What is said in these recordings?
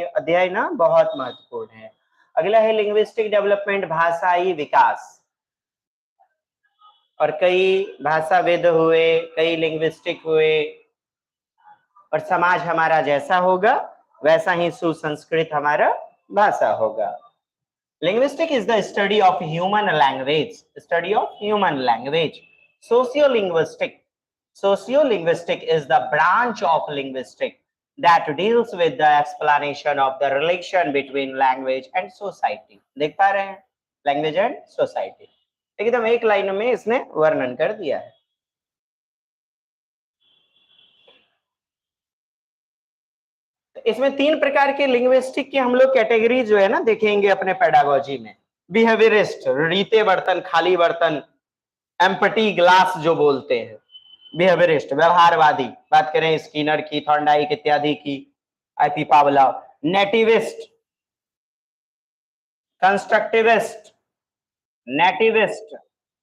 अध्याय ना बहुत महत्वपूर्ण है। अगला है लिंग्विस्टिक डेवलपमेंट, भाषाई विकास। और कई भाषाविद हुए, कई लिंग्विस्टिक हुए, और समाज हमारा जैसा होगा वैसा ही सुसंस्कृत हमारा भाषा होगा। Linguistic is the study of human language. Study of human language. Sociolinguistic. Sociolinguistic is the branch of linguistic that deals with the explanation of the relation between language and society. देख पा रहे हैं? Language and society. एकदम एक line में इसने वर्णन कर दिया है। इसमें तीन प्रकार के लिंग्विस्टिक की हम लोग कैटेगरी जो है ना देखेंगे अपने पेडागोजी में। बिहेवियरिस्ट, रीते बर्तन खाली बर्तन, एम्पटी ग्लास जो बोलते हैं, बिहेवियरिस्ट व्यवहारवादी, बात करें स्किनर की, थॉर्नडाइक इत्यादि की, IP Pavlov. Nativist, constructivist, nativist,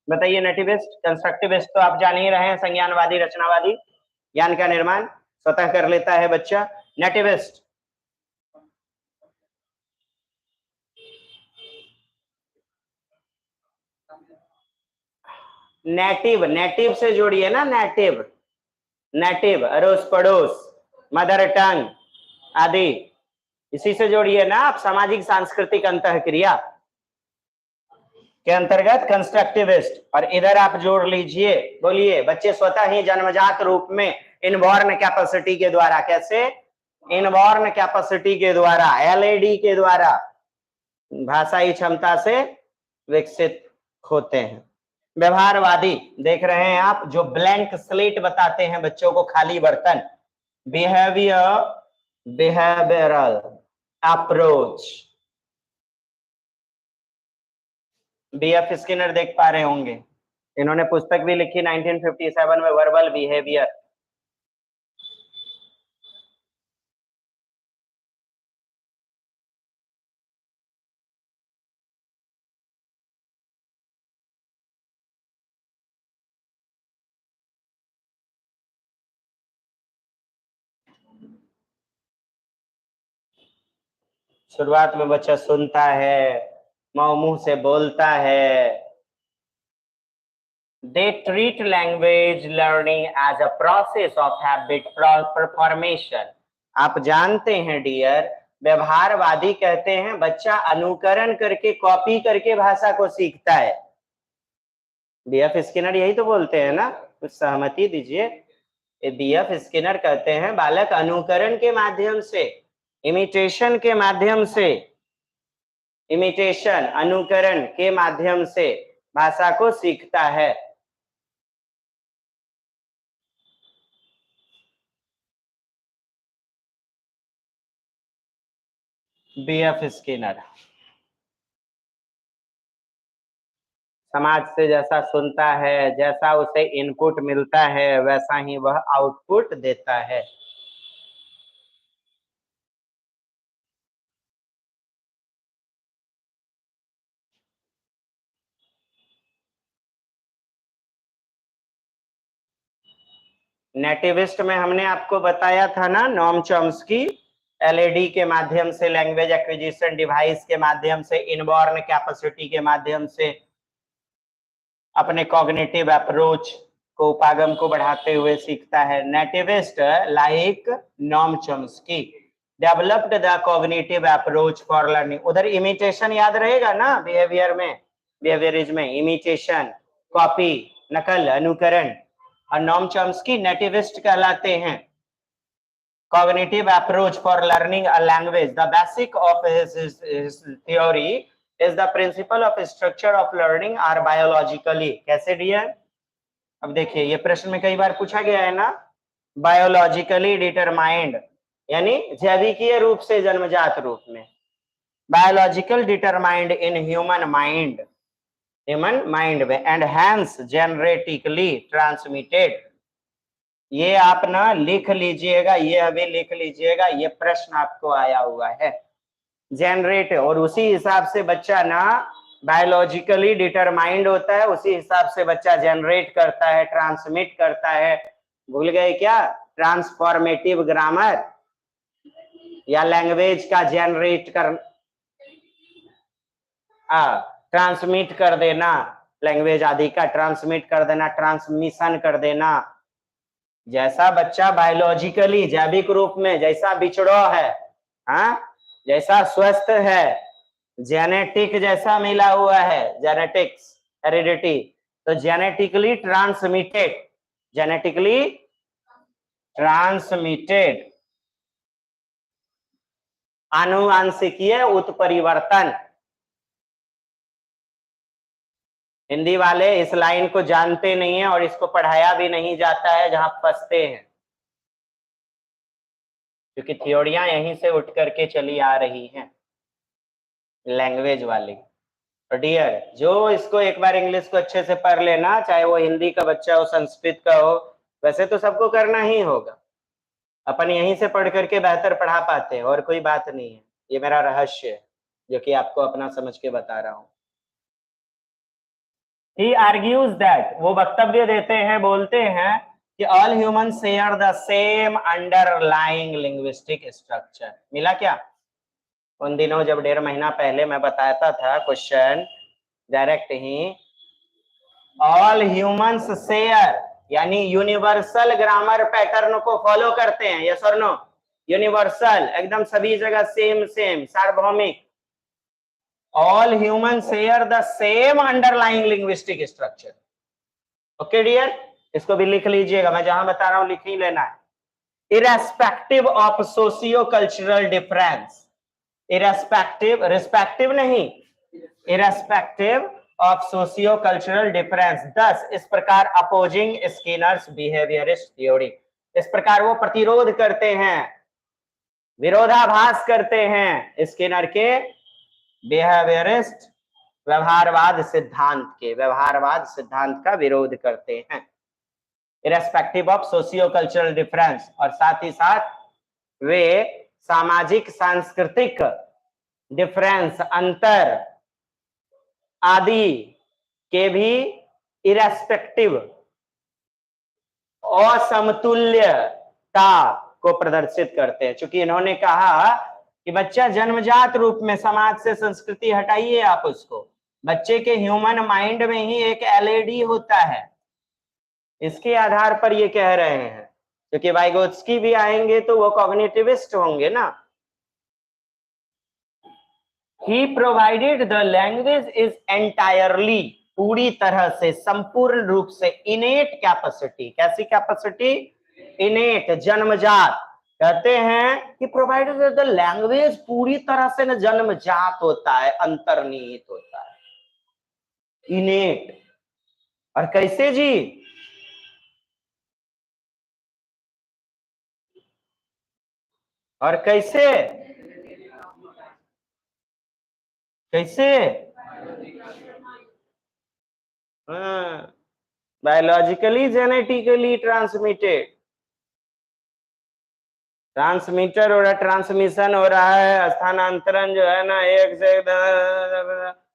बताइए नेटिविस्ट, कंस्ट्रक्टिविस्ट तो आप जान ही रहे हैं, संज्ञानवादी, रचनावादी, ज्ञान का निर्माण स्वतः कर लेता है बच्चा। नेटिविस्ट नेटिव, नेटिव से जोड़िए ना, नेटिव, नेटिव अड़ोस पड़ोस, मदर टंग आदि, इसी से जोड़िए ना आप। सामाजिक सांस्कृतिक अंतःक्रिया के अंतर्गत कंस्ट्रक्टिविस्ट। और इधर आप जोड़ लीजिए, बोलिए बच्चे स्वतः ही जन्मजात रूप में इनबॉर्न कैपेसिटी के द्वारा, कैसे? इनबॉर्न कैपेसिटी के द्वारा, एलएडी के द्वारा भाषाई क्षमता से विकसित होते हैं। व्यवहारवादी देख रहे हैं आप, जो ब्लैंक स्लेट बताते हैं बच्चों को, खाली बर्तन। बिहेवियरल अप्रोच, बीएफ स्किनर देख पा रहे होंगे, इन्होंने पुस्तक भी लिखी 1957 में, वर्बल बिहेवियर। शुरुआत में बच्चा सुनता है, मुंह से बोलता है। They treat language learning as a process of habit formation. आप जानते हैं डियर, व्यवहारवादी कहते हैं बच्चा अनुकरण करके, कॉपी करके भाषा को सीखता है। बीएफ स्किनर यही तो बोलते हैं ना, कुछ सहमति दीजिए। बीएफ स्किनर कहते हैं बालक अनुकरण के माध्यम से, इमिटेशन के माध्यम से, इमिटेशन अनुकरण के माध्यम से भाषा को सीखता है। बीएफ स्किनर समाज से जैसा सुनता है, जैसा उसे इनपुट मिलता है, वैसा ही वह आउटपुट देता है। नेटिविस्ट में हमने आपको बताया था ना, नॉम चॉम्स्की, एलएडी के माध्यम से, लैंग्वेज एक्विजिशन डिवाइस के माध्यम से, इनबॉर्न कैपेसिटी के माध्यम से अपने कॉग्निटिव अप्रोच को, उपागम को बढ़ाते हुए सीखता है। Nativist like Noam Chomsky developed the cognitive approach for learning. उधर इमिटेशन याद रहेगा ना, बिहेवियर में, बिहेवियरिज्म में इमिटेशन, कॉपी, नकल, अनुकरण। और नॉम चॉम्स्की नेटिविस्ट कहलाते हैं। Cognitive approach for learning a language, the basic of his theory is the principle of structure of learning are biologically. कैसे डियर? अब देखिए, ये प्रश्न में कई बार पूछा गया है ना, बायोलॉजिकली डिटरमाइंड, यानी जैविकीय रूप से, जन्मजात रूप में, biological determined in human mind, human mind में, एंड हैंस जेनेटिकली ट्रांसमिटेड। ये आप ना लिख लीजिएगा, ये अभी लिख लीजिएगा, ये प्रश्न आपको आया हुआ है। जेनरेट, और उसी हिसाब से बच्चा ना बायोलॉजिकली डिटरमाइंड होता है, उसी हिसाब से बच्चा जनरेट करता है, ट्रांसमिट करता है। भूल गए क्या? Transformative grammar. या लैंग्वेज का जनरेट कर ट्रांसमिट कर देना, लैंग्वेज आदि का ट्रांसमिट कर देना, ट्रांसमिशन कर देना। जैसा बच्चा बायोलॉजिकली जैविक रूप में जैसा बिछड़ो है, हाँ, जैसा स्वस्थ है, जेनेटिक जैसा मिला हुआ है, जेनेटिक्स हेरिडिटी, तो जेनेटिकली ट्रांसमिटेड आनुवांशिकीय उत्परिवर्तन। हिंदी वाले इस लाइन को जानते नहीं है और इसको पढ़ाया भी नहीं जाता है, जहां फंसते हैं, क्योंकि थ्योरियां यहीं से उठ करके चली आ रही हैं लैंग्वेज वाली। तो डियर, जो इसको एक बार इंग्लिश को अच्छे से पढ़ लेना, चाहे वो हिंदी का बच्चा हो, संस्कृत का हो, वैसे तो सबको करना ही होगा, अपन यहीं से पढ़ करके बेहतर पढ़ा पाते हैं, और कोई बात नहीं है। ये मेरा रहस्य है जो कि आपको अपना समझ के बता रहा हूं। He argues that, वो वक्तव्य देते हैं, बोलते हैं कि all humans share the same underlying linguistic structure। मिला क्या? उन दिनों जब 1.5 महीना पहले मैं बताता था क्वेश्चन डायरेक्ट ही, ऑल ह्यूमंस शेयर यानी यूनिवर्सल ग्रामर पैटर्न को फॉलो करते हैं, यस और नो? यूनिवर्सल, एकदम सभी जगह सेम सार्वभौमिक। All human share the same underlying linguistic structure. Okay dear, इसको भी लिख लीजिएगा, मैं जहां बता रहा हूं लिख ही लेना है। Irrespective of socio cultural difference, respective नहीं, irrespective of socio cultural difference. 10 इस प्रकार अपोजिंग स्किनर्स बिहेवियरिस्ट थ्योरी, इस प्रकार वो प्रतिरोध करते हैं, विरोधाभास करते हैं स्किनर के बिहेवियरिस्ट व्यवहारवाद सिद्धांत का विरोध करते हैं, irrespective of socio cultural difference. और साथ ही साथ वे सामाजिक सांस्कृतिक डिफरेंस, अंतर आदि के भी इरेस्पेक्टिव असमतुल्यता को प्रदर्शित करते हैं। चूंकि इन्होंने कहा कि बच्चा जन्मजात रूप में, समाज से संस्कृति हटाइए आप उसको, बच्चे के ह्यूमन माइंड में ही एक एलईडी होता है, इसके आधार पर ये कह रहे हैं। क्योंकि वाइगोत्स्की भी आएंगे तो वो कॉग्निटिविस्ट होंगे ना। He provided the language is entirely, पूरी तरह से, संपूर्ण रूप से, innate capacity, कैसी कैपेसिटी? innate, जन्मजात। कहते हैं कि प्रोवाइडेड द लैंग्वेज पूरी तरह से न जन्मजात होता है, अंतर्निहित होता है, innate। और कैसे जी? और कैसे कैसे? बायोलॉजिकली जेनेटिकली ट्रांसमिटेड, ट्रांसमीटर हो रहा है, ट्रांसमिशन हो रहा है, स्थानांतरण जो है ना, एक से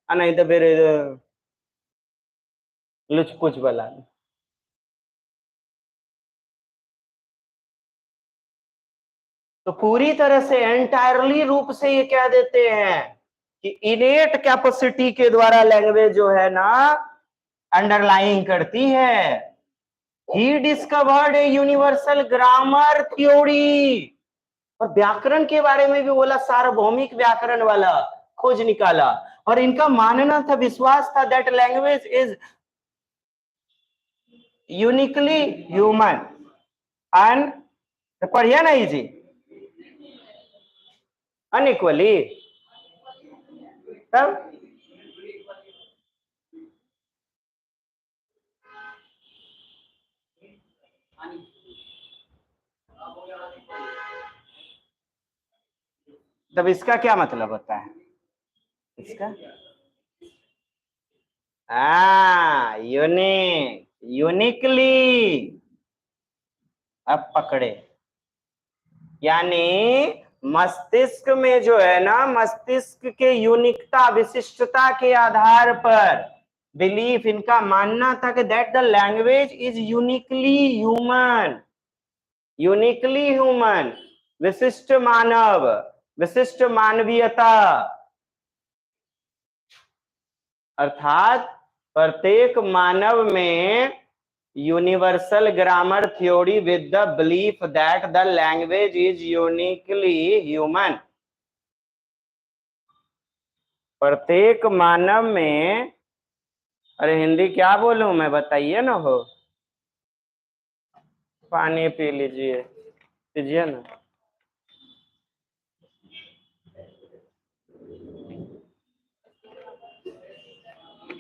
नहीं तो फिर लुच पुच वाला। तो पूरी तरह से एंटायरली रूप से ये कह देते हैं कि इनेट कैपेसिटी के द्वारा लैंग्वेज जो है ना अंडरलाइन करती है। He discovered a universal grammar theory, और व्याकरण के बारे में भी बोला, सार्वभौमिक व्याकरण वाला खोज निकाला। और इनका मानना था, विश्वास था, that language is uniquely human and, पढ़िए ना जी, अनइक्वली। तब इसका क्या मतलब होता है? इसका यूनिकली, अब पकड़े, यानी मस्तिष्क में जो है ना, मस्तिष्क के यूनिकता, विशिष्टता के आधार पर बिलीफ, इनका मानना था कि that the language is uniquely human, विशिष्ट मानव, विशिष्ट मानवीयता, अर्थात प्रत्येक मानव में universal grammar theory with the belief that the language is uniquely human. प्रत्येक मानव में, अरे हिंदी क्या बोलूं मैं, बताइए ना। हो पानी पी लीजिए, पीजिए ना।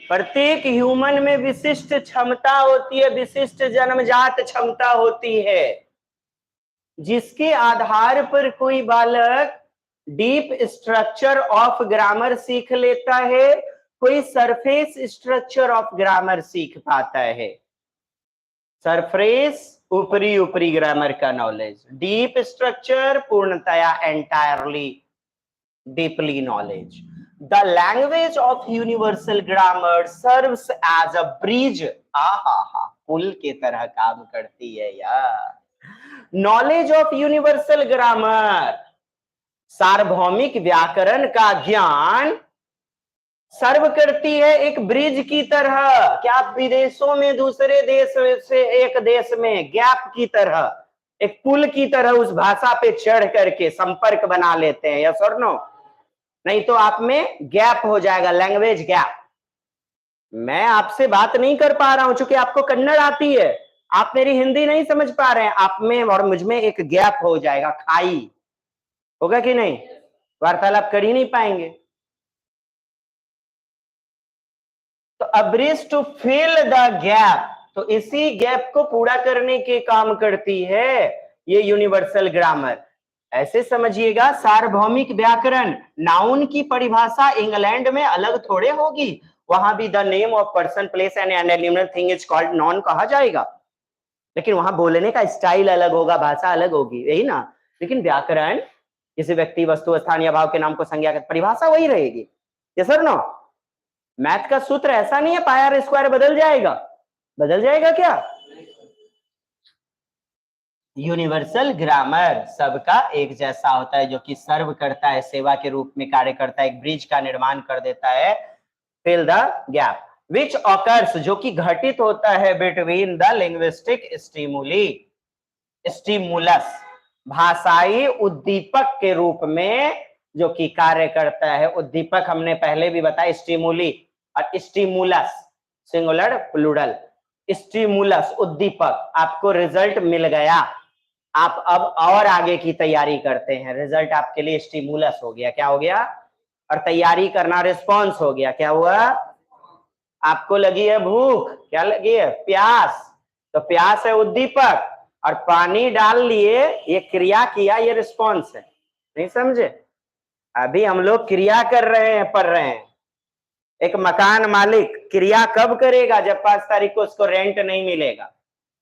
प्रत्येक ह्यूमन में विशिष्ट क्षमता होती है, विशिष्ट जन्मजात क्षमता होती है, जिसके आधार पर कोई बालक डीप स्ट्रक्चर ऑफ ग्रामर सीख लेता है, कोई सरफेस स्ट्रक्चर ऑफ ग्रामर सीख पाता है। सरफेस ऊपरी ऊपरी ग्रामर का नॉलेज, डीप स्ट्रक्चर पूर्णतया entirely deeply knowledge. The language of universal grammar serves as a bridge, आहा, पुल की तरह काम करती है यार। नॉलेज ऑफ यूनिवर्सल ग्रामर, सार्वभौमिक व्याकरण का ज्ञान सर्व करती है एक ब्रिज की तरह। क्या विदेशों में दूसरे देश से एक देश में गैप की तरह, एक पुल की तरह उस भाषा पे चढ़ करके संपर्क बना लेते हैं, यस और नो? नहीं तो आप में गैप हो जाएगा, लैंग्वेज गैप। मैं आपसे बात नहीं कर पा रहा हूं क्योंकि आपको कन्नड़ आती है, आप मेरी हिंदी नहीं समझ पा रहे हैं, आप में और मुझ में एक गैप हो जाएगा, खाई होगा कि नहीं, वार्तालाप कर ही नहीं पाएंगे। तो a bridge to fill the gap, तो इसी गैप को पूरा करने के काम करती है ये यूनिवर्सल ग्रामर। ऐसे समझिएगा, सार्वभौमिक व्याकरण, नाउन की परिभाषा इंग्लैंड में अलग थोड़े होगी, वहां भी the name of person place and animal thing is called non कहा जाएगा, लेकिन वहां बोलने का स्टाइल अलग होगा, भाषा अलग होगी, यही ना। लेकिन व्याकरण किसी व्यक्ति, वस्तु, स्थान या भाव के नाम को संज्ञा, परिभाषा वही रहेगी, ये सर नो। मैथ का सूत्र ऐसा नहीं है पाई आर स्क्वायर बदल जाएगा, बदल जाएगा क्या? यूनिवर्सल ग्रामर सबका एक जैसा होता है, जो कि सर्व करता है, सेवा के रूप में कार्य करता है, एक ब्रिज का निर्माण कर देता है, fill the gap which occurs, जो कि घटित होता है between the linguistic stimuli, stimulus, भाषाई उद्दीपक के रूप में जो कि कार्य करता है। उद्दीपक हमने पहले भी बताया, स्टिमुली और स्टिमुलस, सिंगुलर प्लूरल, स्टिमुलस उद्दीपक, आपको रिजल्ट मिल गया, आप अब और आगे की तैयारी करते हैं, रिजल्ट आपके लिए स्टिमुलस हो गया, क्या हो गया? और तैयारी करना रिस्पॉन्स हो गया, क्या हुआ? आपको लगी है भूख, क्या लगी है? प्यास, तो प्यास है उद्दीपक, और पानी डाल लिए, ये क्रिया किया, ये रिस्पॉन्स है, नहीं समझे? अभी हम लोग क्रिया कर रहे हैं, पढ़ रहे हैं। एक मकान मालिक क्रिया कब करेगा? जब 5 तारीख को उसको रेंट नहीं मिलेगा,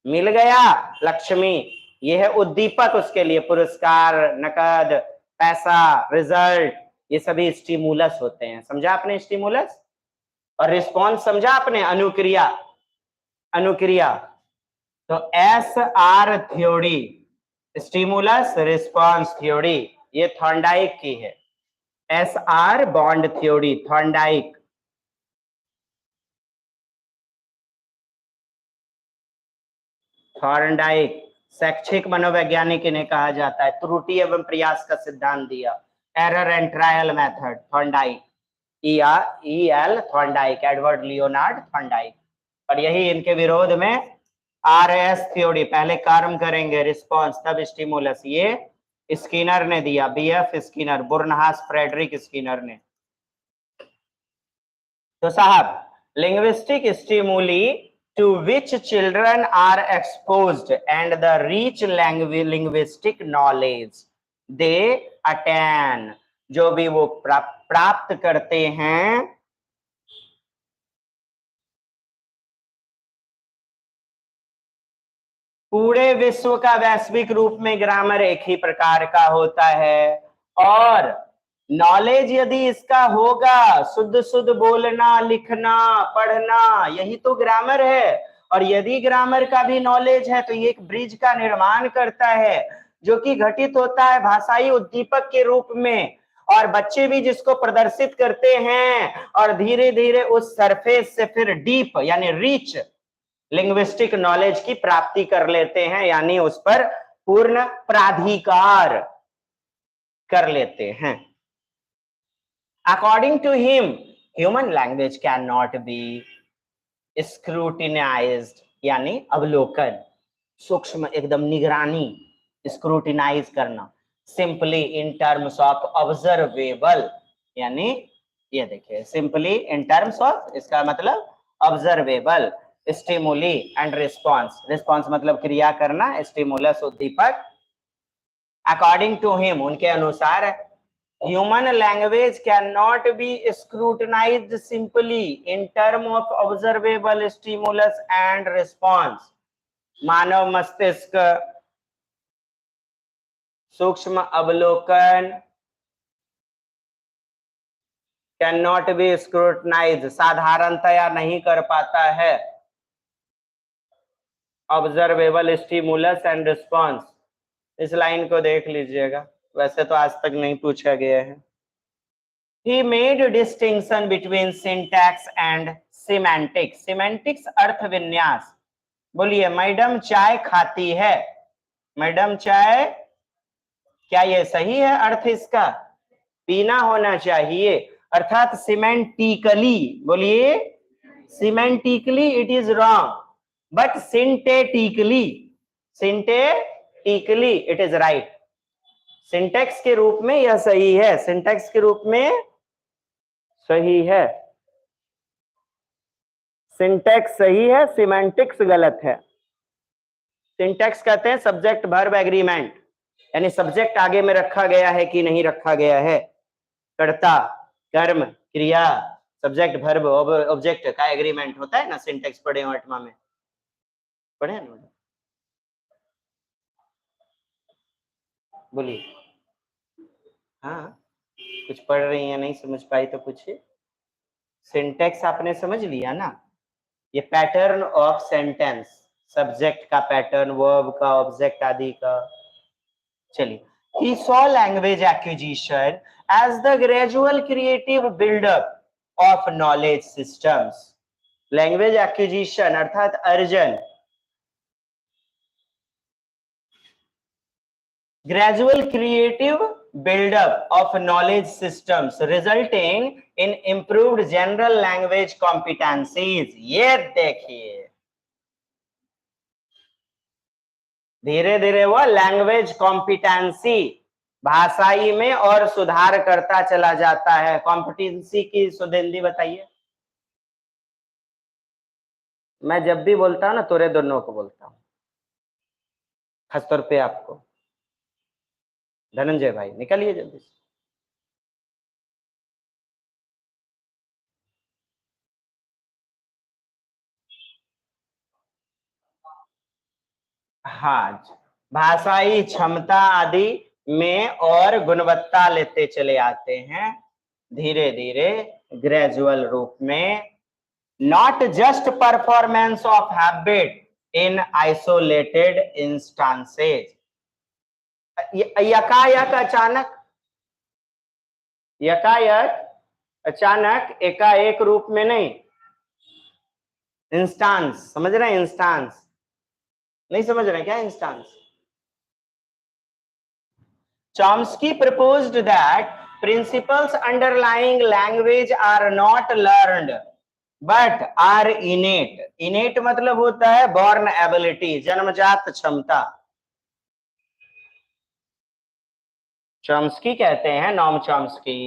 मिल गया लक्ष्मी, ये है उद्दीपक उसके लिए, पुरस्कार, नकद, पैसा, रिजल्ट, ये सभी स्टिमुलस होते हैं। समझा आपने स्टिमुलस? और रिस्पॉन्स समझा आपने? अनुक्रिया, अनुक्रिया। तो S R theory, stimulus response theory, ये थॉर्नडाइक की है। S R bond theory, Thorndike. Thorndike शैक्षिक मनोवैज्ञानिक इन्हें कहा जाता है, त्रुटि एवं प्रयास का सिद्धांत दिया, error and trial method, Thorndike, EL Thorndike, Edward Leonard Thorndike. और यही इनके विरोध में RS थ्योरी, पहले कर्म करेंगे रिस्पॉन्स तब स्टिमुलस, ये स्किनर ने दिया, BF स्किनर, बुर्नहास फ्रेडरिक स्किनर ने। तो साहब, linguistic stimuli to which children are exposed and the rich linguistic knowledge they attain, जो भी वो प्राप्त करते हैं, पूरे विश्व का वैश्विक रूप में ग्रामर एक ही प्रकार का होता है, और नॉलेज यदि इसका होगा, शुद्ध शुद्ध बोलना, लिखना, पढ़ना, यही तो ग्रामर है। और यदि ग्रामर का भी नॉलेज है तो ये एक ब्रिज का निर्माण करता है, जो कि घटित होता है भाषाई उद्दीपक के रूप में, और बच्चे भी जिसको प्रदर्शित करते हैं और धीरे धीरे उस सरफेस से फिर डीप यानी रिच लिंग्विस्टिक नॉलेज की प्राप्ति कर लेते हैं, यानी उस पर पूर्ण प्राधिकार कर लेते हैं। According to him human language can not be scrutinised, यानी अवलोकन, सूक्ष्म एकदम निगरानी, स्क्रूटिनाइज करना, simply in terms of observable, यानी ये देखिए सिंपली इन टर्म्स ऑफ, इसका मतलब observable, stimuli and response, response मतलब क्रिया करना, स्टिमुलस उद्दीपक। अकॉर्डिंग टू हिम उनके अनुसार human language cannot be scrutinized simply in term of observable stimulus and response. मानव मस्तिष्क सूक्ष्म अवलोकन cannot be scrutinized, साधारणतया नहीं कर पाता है observable stimulus and response। इस लाइन को देख लीजिएगा, वैसे तो आज तक नहीं पूछा गया है। He made distinction between syntax and semantics. Semantics अर्थ विन्यास। बोलिए मैडम चाय खाती है, मैडम चाय, क्या ये सही है अर्थ इसका? पीना होना चाहिए, अर्थात सिमेंटिकली, बोलिए semantically it is wrong, but syntactically, syntactically it is right. Syntax के रूप में यह सही है, सिंटेक्स के रूप में सही है, सिंटेक्स सही है, सिमेंटिक्स गलत है। सिंटेक्स कहते हैं सब्जेक्ट वर्ब एग्रीमेंट, यानी सब्जेक्ट आगे में रखा गया है कि नहीं रखा गया है, कर्ता कर्म क्रिया सब्जेक्ट वर्ब ऑब्जेक्ट का एग्रीमेंट होता है ना। सिंटेक्स पढ़े हो 8वां में, पढ़े हैं ना? बोलिए, हाँ कुछ पढ़ रही है, नहीं समझ पाई तो पूछिए। सिंटेक्स आपने समझ लिया ना, ये पैटर्न ऑफ सेंटेंस, सब्जेक्ट का पैटर्न, वर्ब का, ऑब्जेक्ट आदि का। चलिए, he saw language acquisition as the gradual creative build-up of knowledge systems. Language acquisition अर्थात अर्जन, gradual creative build-up of knowledge systems resulting in improved general language competencies। ये देखिए धीरे धीरे वो लैंग्वेज कॉम्पिटेंसी भाषाई में और सुधार करता चला जाता है। कॉम्पिटेंसी की सुदेंदी बताइए। मैं जब भी बोलता हूं ना तोरे दोनों को बोलता हूं, खासतौर पे आपको। धनंजय भाई निकलिए जल्दी से। हाँ, भाषाई क्षमता आदि में और गुणवत्ता लेते चले आते हैं धीरे धीरे ग्रेजुअल रूप में। Not just performance of habit in isolated instances. यकायक अचानक एकाएक रूप में नहीं, इंस्टांस, समझ रहे हैं? इंस्टांस नहीं समझ रहे क्या? Instance. Chomsky proposed that principles underlying language are not learned but are innate। innate मतलब होता है born ability, जन्मजात क्षमता। चॉम्स्की कहते हैं, नॉम चॉम्स्की,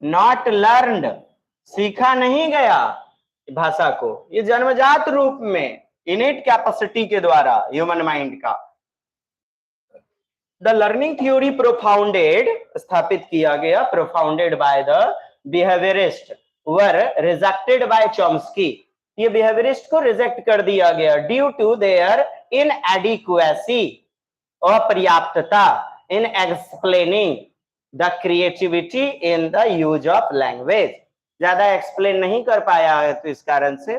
नॉट लर्नड, सीखा नहीं गया भाषा को, ये जन्मजात रूप में इनेट कैपेसिटी के द्वारा ह्यूमन माइंड का। द लर्निंग थ्योरी प्रोफाउंडेड, स्थापित किया गया, propounded by the behaviourist were rejected by Chomsky. ये बिहेवियरिस्ट को रिजेक्ट कर दिया गया ड्यू टू देयर इनएडिक्वेसी, अपर्याप्तता, in explaining the creativity in the use of language. ज्यादा एक्सप्लेन नहीं कर पाया है तो इस कारण से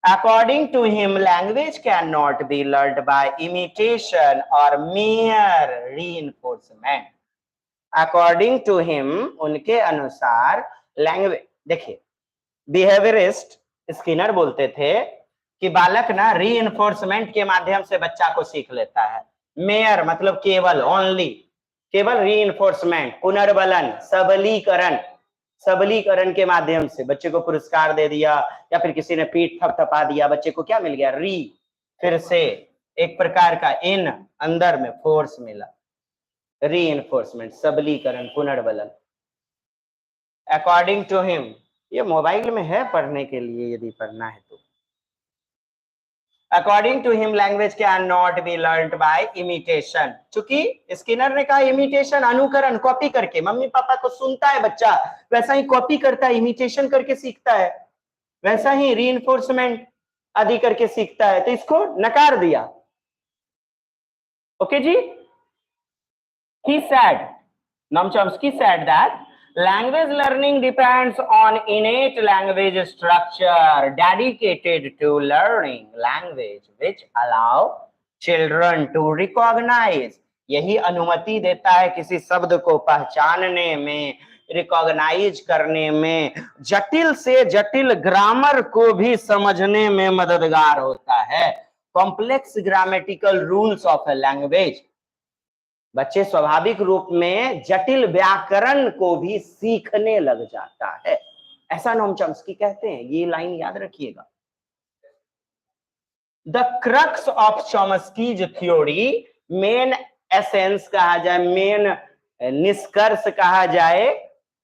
According to him, language cannot be learned by imitation or mere reinforcement. According to him, उनके अनुसार लैंग्वेज, देखिए बिहेवियरिस्ट स्किनर बोलते थे कि बालक ना रीइंफोर्समेंट के माध्यम से बच्चा को सीख लेता है। मेयर मतलब केवल, ओनली, केवल रीइंफोर्समेंट, पुनर्बलन, सबलीकरण, सबलीकरण के माध्यम से बच्चे को पुरस्कार दे दिया या फिर किसी ने पीठ थपथपा दिया, बच्चे को क्या मिल गया? री, फिर से एक प्रकार का इन अंदर में फोर्स मिला, रीइंफोर्समेंट, सबलीकरण, पुनर्बलन। अकॉर्डिंग टू हिम, ये मोबाइल में है पढ़ने के लिए यदि पढ़ना है तो। According to him language can not be learned by imitation, चूंकि स्किनर ने कहा इमिटेशन, अनुकरण, कॉपी करके, मम्मी पापा को सुनता है बच्चा वैसा ही कॉपी करता है, इमिटेशन करके सीखता है, वैसा ही रीइंफोर्समेंट आदि करके सीखता है, तो इसको नकार दिया। ओके जी। He said, Noam Chomsky said that language learning depends on innate language structure dedicated to learning language, which allow children to recognize, यही अनुमति देता है किसी शब्द को पहचानने में, रिकॉग्नाइज करने में, जटिल से जटिल ग्रामर को भी समझने में मददगार होता है। Complex grammatical rules of a language, बच्चे स्वाभाविक रूप में जटिल व्याकरण को भी सीखने लग जाता है, ऐसा नोम चॉम्स्की कहते हैं। ये लाइन याद रखिएगा। The crux of Chomsky's theory, main essence कहा जाए, मेन निष्कर्ष कहा जाए,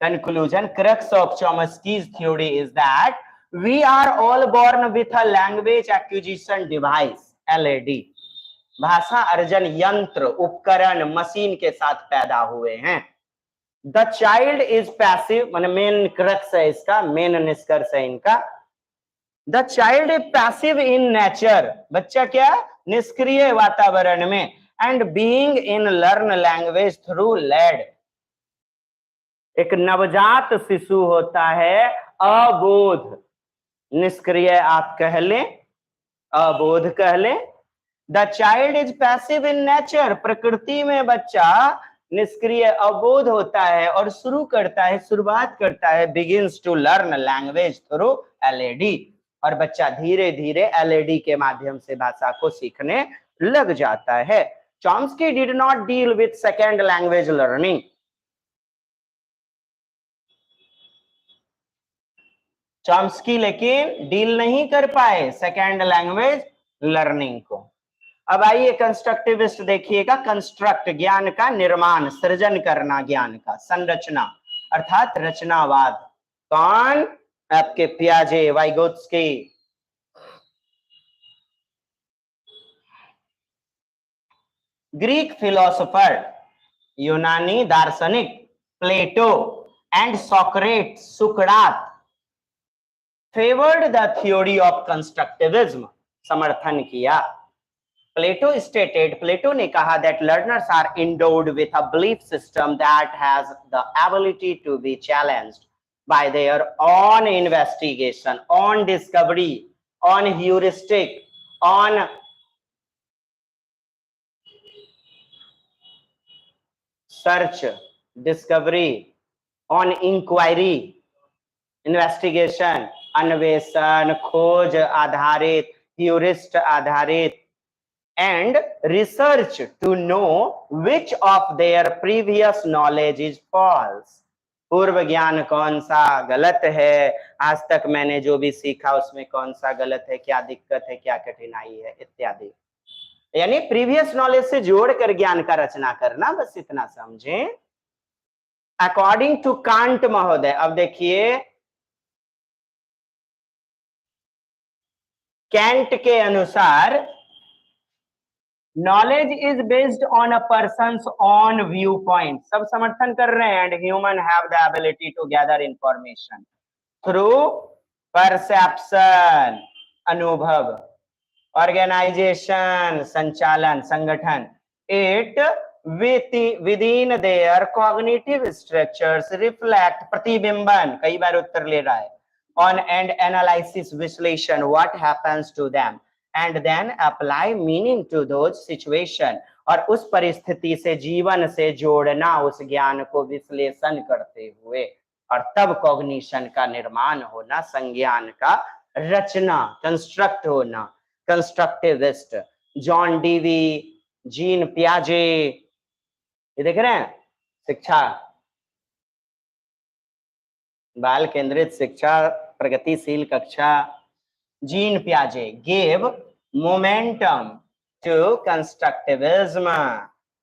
conclusion, crux of Chomsky's theory is that we are all born with a language acquisition device, LAD, भाषा अर्जन यंत्र, उपकरण, मशीन के साथ पैदा हुए हैं। द चाइल्ड इज पैसिव, माने मेन क्रक्स है इसका, मेन निष्कर्ष है इनका। The child is passive in nature, बच्चा क्या, निष्क्रिय वातावरण में, and being in learn language through LAD, एक नवजात शिशु होता है अबोध, निष्क्रिय आप कह लें, अबोध कह लें। The child is passive in nature, प्रकृति में बच्चा निष्क्रिय अबोध होता है और शुरू करता है, शुरुआत करता है, begins to learn language through LAD, और बच्चा धीरे धीरे एलएडी के माध्यम से भाषा को सीखने लग जाता है। Chomsky did not deal with second language learning, Chomsky लेकिन डील नहीं कर पाए सेकेंड लैंग्वेज लर्निंग को। अब आइए कंस्ट्रक्टिविस्ट देखिएगा, कंस्ट्रक्ट, ज्ञान का निर्माण, सृजन करना, ज्ञान का संरचना अर्थात रचनावाद। कौन? आपके पियाजे, वाइगोत्स्की। ग्रीक फिलोसोफर, यूनानी दार्शनिक प्लेटो and सोक्रेट, Sukrat, favoured the theory of constructivism, समर्थन किया। प्लेटो स्टेटेड, प्लेटो ने कहा that learners are endowed with a belief system that has the ability to be challenged by their own investigation, on discovery, on heuristic, on search, discovery, on inquiry, investigation, अन्वेषण, खोज आधारित, ह्यूरिस्ट आधारित, and research to know which of their previous knowledge is false, पूर्व ज्ञान कौन सा गलत है, आज तक मैंने जो भी सीखा उसमें कौन सा गलत है, क्या दिक्कत है, क्या कठिनाई है, इत्यादि। यानी प्रीवियस नॉलेज से जोड़कर ज्ञान का रचना करना, बस इतना समझें। अकॉर्डिंग टू कांट महोदय, अब देखिए कैंट के अनुसार knowledge is based on a person's own viewpoint, सब समर्थन कर रहे हैं, and human have the ability to gather information through perception, अनुभव, ऑर्गेनाइजेशन, संचालन, संगठन, it within their cognitive structures reflect, प्रतिबिंबन, कई बार उत्तर ले रहा है, on and analysis विश्लेषण what happens to them and then apply meaning to those situation और उस परिस्थिति से जीवन से जोड़ना उस ज्ञान को विश्लेषण करते हुए और तब कॉग्निशन का निर्माण होना, संज्ञान का रचना, कंस्ट्रक्ट होना, कंस्ट्रक्टिविस्ट, जॉन डीवी, जीन पियाजे, ये देख रहे हैं, शिक्षा, बाल केंद्रित शिक्षा, प्रगतिशील कक्षा, जीन पियाजे gave momentum to कंस्ट्रक्टिविज्म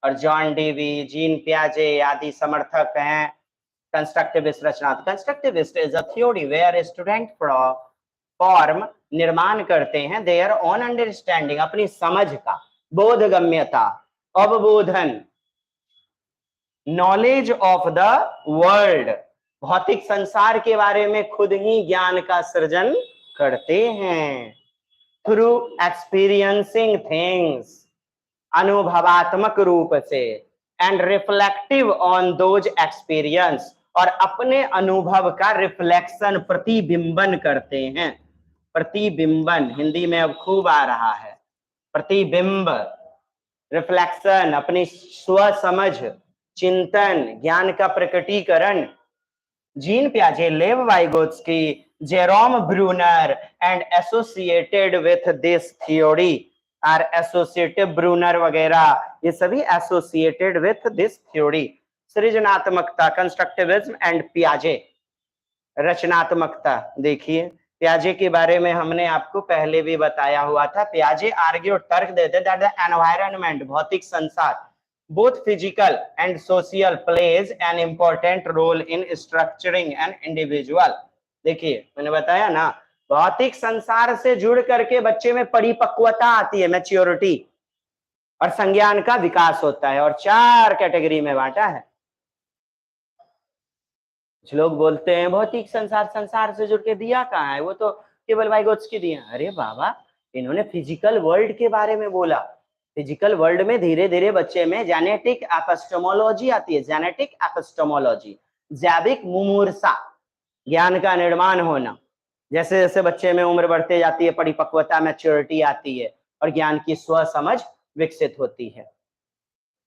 और जॉन डीवी, जीन पियाजे आदि समर्थक हैं कंस्ट्रक्टिविस्ट रचना। Constructivist is a theory where student form निर्माण करते हैं देयर ओन अंडरस्टैंडिंग, अपनी समझ का, बोधगम्यता, अवबोधन, नॉलेज ऑफ द वर्ल्ड, भौतिक संसार के बारे में खुद ही ज्ञान का सृजन करते हैं थ्रू एक्सपीरियंसिंग थिंग्स, अनुभवात्मक रूप से, and reflective on those experience, और अपने अनुभव का रिफ्लेक्शन, प्रतिबिंबन करते हैं। प्रतिबिंबन हिंदी में अब खूब आ रहा है, प्रतिबिंब, रिफ्लेक्शन, अपनी स्वसमझ, चिंतन, ज्ञान का प्रकटीकरण। जीन पियाजे, Lev Vygotsky, Jerome Bruner and associated with this theory are associative, Bruner वगैरह ये सभी एसोसिएटेड विथ दिस थ्योरी। सृजनात्मकता, कंस्ट्रक्टिविज्म एंड पियाजे, रचनात्मकता। देखिए पियाजे के बारे में हमने आपको पहले भी बताया हुआ था। पियाजे आर्ग्यू, तर्क देते दैट द एनवायरनमेंट, भौतिक संसार, both physical and social plays an important role in structuring an individual। देखिए मैंने बताया ना, भौतिक संसार से जुड़ करके बच्चे में परिपक्वता आती है, मैच्योरिटी, और संज्ञान का विकास होता है, और 4 कैटेगरी में बांटा है। कुछ लोग बोलते हैं भौतिक संसार संसार से जुड़ के दिया कहाँ है, वो तो केवल वाइगोत्स्की दिया। अरे बाबा, इन्होंने फिजिकल वर्ल्ड के बारे में बोला। फिजिकल वर्ल्ड में धीरे धीरे बच्चे में जेनेटिक एपिस्टेमोलॉजी आती है, जेनेटिक एपिस्टेमोलॉजी, जैविक मुमूर्षा, ज्ञान का निर्माण होना। जैसे जैसे बच्चे में उम्र बढ़ते जाती है, परिपक्वता, मैच्योरिटी आती है और ज्ञान की स्व समझ विकसित होती है।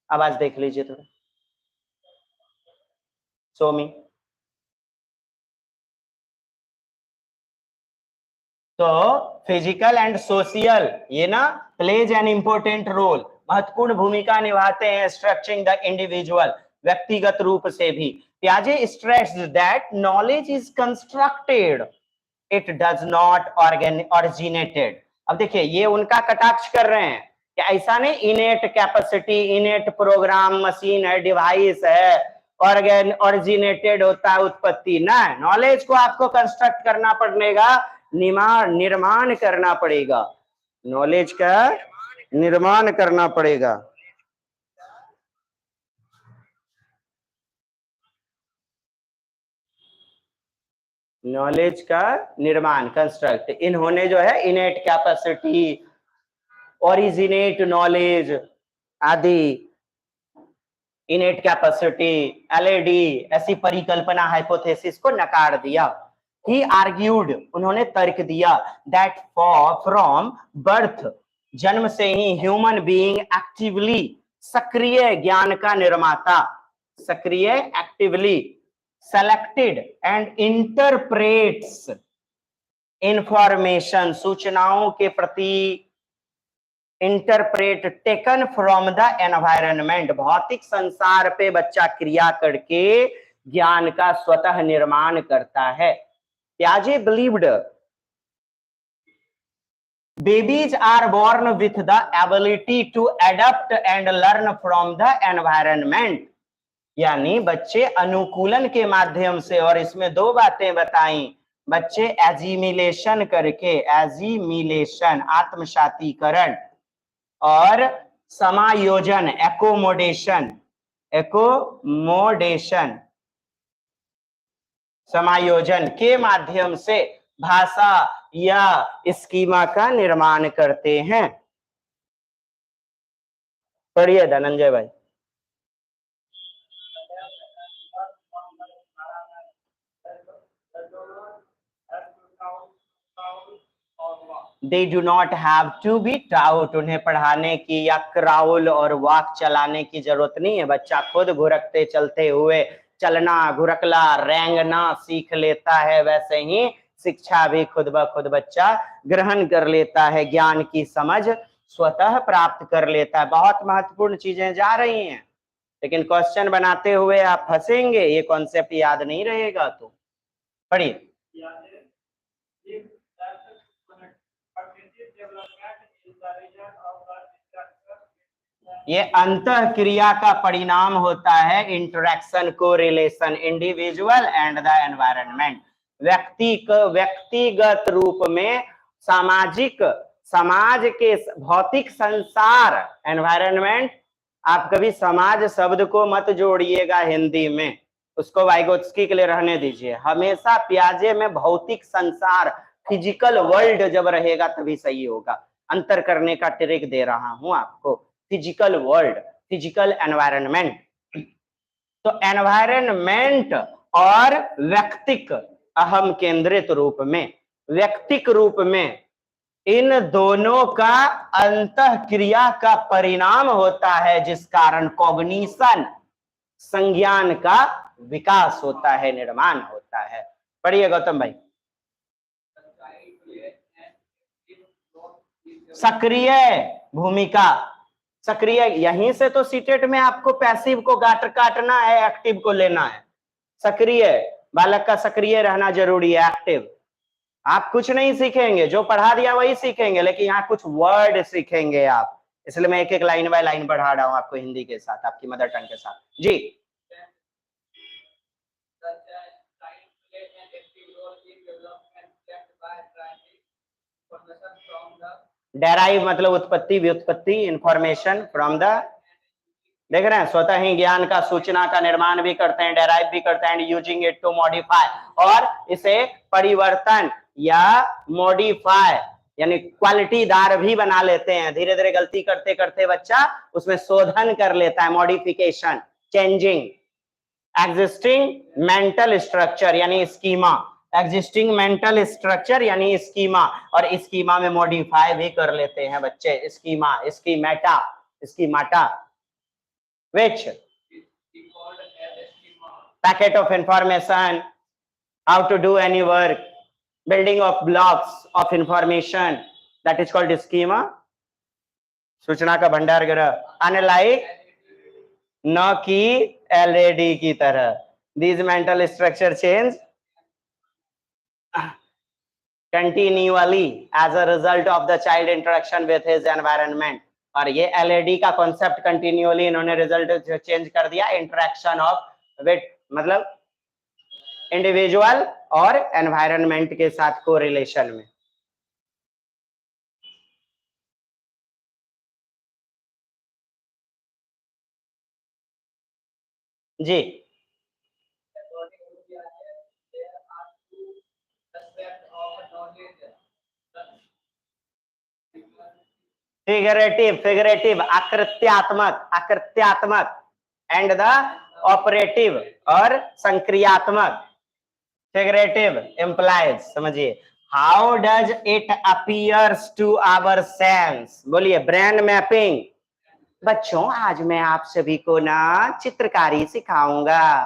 आवाज देख लीजिए थोड़ा, सोमी। तो फिजिकल एंड सोशल ये ना प्लेज एन इंपॉर्टेंट रोल, महत्वपूर्ण भूमिका निभाते हैं स्ट्रक्चरिंग द इंडिविजुअल, व्यक्तिगत रूप से भी। पियाजे stressed that knowledge is constructed, it does not originated. अब देखिए ये उनका कटाक्ष कर रहे हैं कि ऐसा नहीं innate capacity, innate program machine है, डिवाइस है, ऑरिजिनेटेड होता है उत्पत्ति ना। नॉलेज को आपको कंस्ट्रक्ट करना पड़ेगा, निर्माण करना पड़ेगा, नॉलेज का निर्माण करना पड़ेगा। नॉलेज का निर्माण, कंस्ट्रक्ट। इन्होंने जो है इनेट कैपेसिटी, ओरिजिनेट नॉलेज आदि, इनेट कैपेसिटी, एलएडी, ऐसी परिकल्पना, हाइपोथेसिस को नकार दिया। ही आर्ग्यूड, उन्होंने तर्क दिया, दैट फ्रॉम बर्थ, जन्म से ही, ह्यूमन बीइंग एक्टिवली, सक्रिय ज्ञान का निर्माता, सक्रिय, actively selected and interprets information, सूचनाओं के प्रति, interpret taken from the environment, भौतिक संसार पे बच्चा क्रिया करके ज्ञान का स्वतः निर्माण करता है। पियाजे believed babies are born with the ability to adapt and learn from the environment, यानी बच्चे अनुकूलन के माध्यम से, और इसमें 2 बातें बताई, बच्चे एजिमिलेशन करके, एजिमिलेशन आत्मसातीकरण, और समायोजन एकोमोडेशन, एकोमोडेशन समायोजन के माध्यम से भाषा या स्कीमा का निर्माण करते हैं। पढ़िए धनंजय भाई। They do not have to be taught, उन्हें पढ़ाने की या क्राउल और वॉक चलाने की जरूरत नहीं है। बच्चा खुद घुरकते चलते हुए चलना, घुरकला, रेंगना सीख लेता है। वैसे ही शिक्षा भी खुद ब खुद बच्चा ग्रहण कर लेता है, ज्ञान की समझ स्वतः प्राप्त कर लेता है। बहुत महत्वपूर्ण चीजें जा रही हैं, लेकिन क्वेश्चन बनाते हुए आप फंसेंगे, ये कॉन्सेप्ट याद नहीं रहेगा तो पढ़िए। ये अंतः क्रिया का परिणाम होता है interaction, correlation, individual and the environment. व्यक्तिगत रूप में सामाजिक, समाज के भौतिक संसार, एनवायरनमेंट। आप कभी समाज शब्द को मत जोड़िएगा हिंदी में, उसको वाइगोत्स्की के लिए रहने दीजिए। हमेशा प्याजे में भौतिक संसार, फिजिकल वर्ल्ड जब रहेगा तभी सही होगा। अंतर करने का ट्रिक दे रहा हूं आपको, फिजिकल वर्ल्ड, फिजिकल एनवायरनमेंट। तो एनवायरनमेंट और व्यक्तिक अहम केंद्रित रूप में, व्यक्तिक रूप में इन दोनों का अंतः क्रिया का परिणाम होता है, जिस कारण कॉग्निशन, संज्ञान का विकास होता है, निर्माण होता है। पढ़िए गौतम भाई। सक्रिय भूमिका, सक्रिय, यहीं से तो सीटेट में आपको पैसिव को काटना है, एक्टिव को लेना है। सक्रिय, बालक का सक्रिय रहना जरूरी है, एक्टिव। आप कुछ नहीं सीखेंगे, जो पढ़ा दिया वही सीखेंगे, लेकिन यहाँ कुछ वर्ड सीखेंगे आप। इसलिए मैं एक एक लाइन बाय लाइन पढ़ा रहा हूं आपको हिंदी के साथ, आपकी मदर टंग के साथ। जी, डेराइव मतलब उत्पत्ति, व्युत्पत्ति, इंफॉर्मेशन फ्रॉम द, देख रहे हैं, स्वतः ही ज्ञान का, सूचना का निर्माण भी करते हैं, डेराइव भी करते हैं, यूजिंग इट टू मॉडिफाई, और इसे परिवर्तन या मॉडिफाई यानी क्वालिटीदार भी बना लेते हैं। धीरे धीरे गलती करते करते बच्चा उसमें शोधन कर लेता है, modification, changing. Existing mental structure यानी स्कीमा, एग्जिस्टिंग मेंटल स्ट्रक्चर यानी स्कीमा, और स्कीमा में मॉडिफाई भी कर लेते हैं बच्चे। Schema, schemata, schemata, which packet of information, how to do any work, building of blocks of information, that is called schema, सूचना का भंडार ग्रह। अनलाइक, न कि एलईडी की तरह, these mental structure change continually as a result of the child interaction with his environment। और ये एलईडी का कॉन्सेप्ट कंटिन्यूअली इन्होंने रिजल्ट चेंज कर दिया, इंटरेक्शन ऑफ विद मतलब इंडिविजुअल और एनवायरनमेंट के साथ कोरिलेशन में। जी, फिगरेटिव, फिगरेटिव, आकृत्यात्मक, आकृत्यात्मक, एंड द ऑपरेटिव और संक्रियात्मक। फिगरेटिव implies, समझिए, how does it appears to our sense. बोलिए, ब्रेन मैपिंग। बच्चों, आज मैं आप सभी को ना चित्रकारी सिखाऊंगा।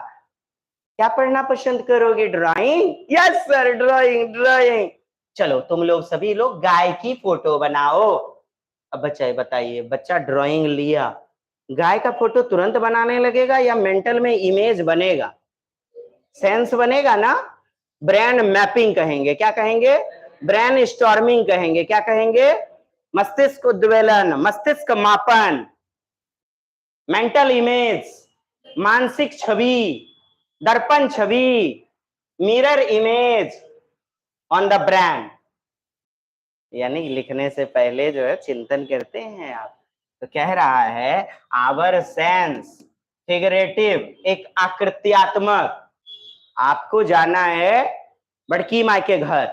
क्या पढ़ना पसंद करोगे? Drawing? Yes sir, drawing, drawing. चलो तुम लोग सभी लोग गाय की फोटो बनाओ। अब बच्चा बताइए, बच्चा ड्राइंग लिया, गाय का फोटो तुरंत बनाने लगेगा या मेंटल में इमेज बनेगा, सेंस बनेगा ना? ब्रेन मैपिंग कहेंगे, क्या कहेंगे? ब्रेन स्टॉर्मिंग कहेंगे, क्या कहेंगे? मस्तिष्क उद्वेलन, मस्तिष्क मापन, मेंटल इमेज, मानसिक छवि, दर्पण छवि, mirror image on the brain. यानी लिखने से पहले जो है चिंतन करते हैं आप। तो कह रहा है आवर सेंस, फिगरेटिव, एक आकृत्यात्मक। आपको जाना है बड़की माई के घर,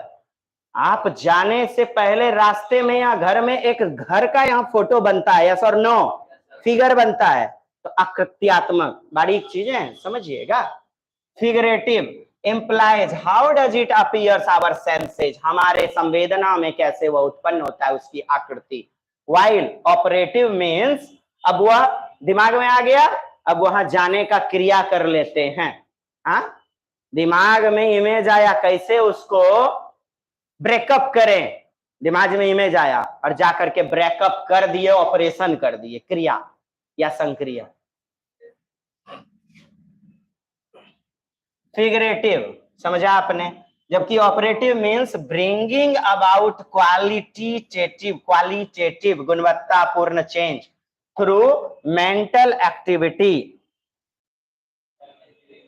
आप जाने से पहले रास्ते में या घर में एक घर का यहाँ फोटो बनता है, यस और नो? फिगर बनता है। तो आकृत्यात्मक, बारीक चीजें समझिएगा। Figurative, implies, how does it appears our senses, हमारे संवेदना में कैसे वह उत्पन्न होता है उसकी आकृति। while operative means, अब वह दिमाग में आ गया, अब वहां जाने का क्रिया कर लेते हैं। हाँ, दिमाग में इमेज आया, कैसे उसको ब्रेकअप करें, दिमाग में इमेज आया और जाकर के ब्रेकअप कर दिए, ऑपरेशन कर दिए, क्रिया या संक्रिया। फिगरेटिव समझा आपने, जबकि operative means bringing about qualitative गुणवत्तापूर्ण चेंज थ्रू मेंटल एक्टिविटी।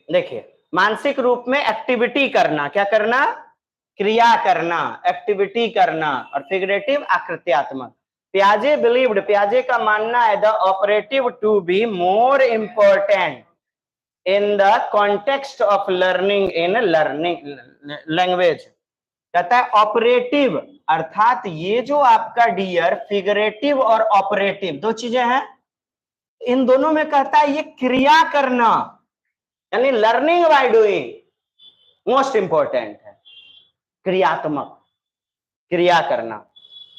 देखिए, मानसिक रूप में एक्टिविटी करना, क्या करना, क्रिया करना, एक्टिविटी करना, और फिगरेटिव आकृत्यात्मक। पियाजे बिलीव्ड, पियाजे का मानना है the operative to be more important in the context of learning in learning language. कहता है ऑपरेटिव अर्थात ये जो आपका डियर फिगरेटिव और ऑपरेटिव दो चीजें हैं, इन दोनों में कहता है ये क्रिया करना यानी learning by doing most important है। क्रियात्मक, क्रिया करना,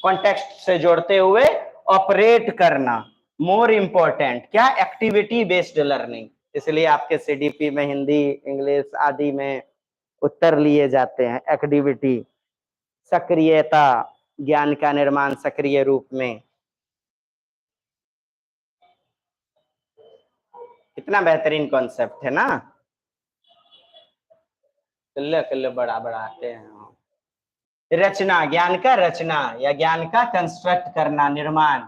कॉन्टेक्स्ट से जोड़ते हुए ऑपरेट करना, मोर इंपॉर्टेंट क्या, एक्टिविटी बेस्ड लर्निंग। इसलिए आपके सीडीपी में हिंदी, इंग्लिश आदि में उत्तर लिए जाते हैं, एक्टिविटी, सक्रियता, ज्ञान का निर्माण सक्रिय रूप में। कितना बेहतरीन कॉन्सेप्ट है ना, किल्ले किल्ले बड़ा बढ़ाते हैं। रचना, ज्ञान का रचना या ज्ञान का कंस्ट्रक्ट करना, निर्माण।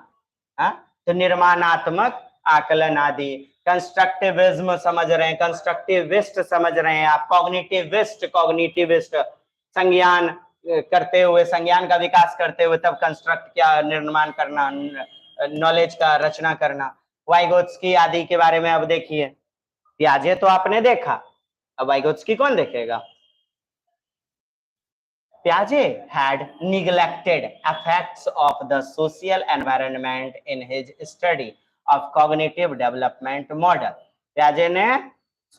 हाँ, तो निर्माणात्मक आकलन आदि। कंस्ट्रक्टिविज्म समझ रहे हैं, कंस्ट्रक्टिविस्ट समझ रहे हैं आप, कॉग्निटिविस्ट संज्ञान करते हुए, संज्ञान का विकास करते हुए तब कंस्ट्रक्ट क्या, निर्माण करना, नॉलेज का रचना करना। वाइगोत्स्की आदि के बारे में अब देखिए, पियाजे तो आपने देखा, अब वाइगोत्स्की कौन देखेगा। Piaget had neglected effects of the social environment in his study of cognitive development model. Piaget ने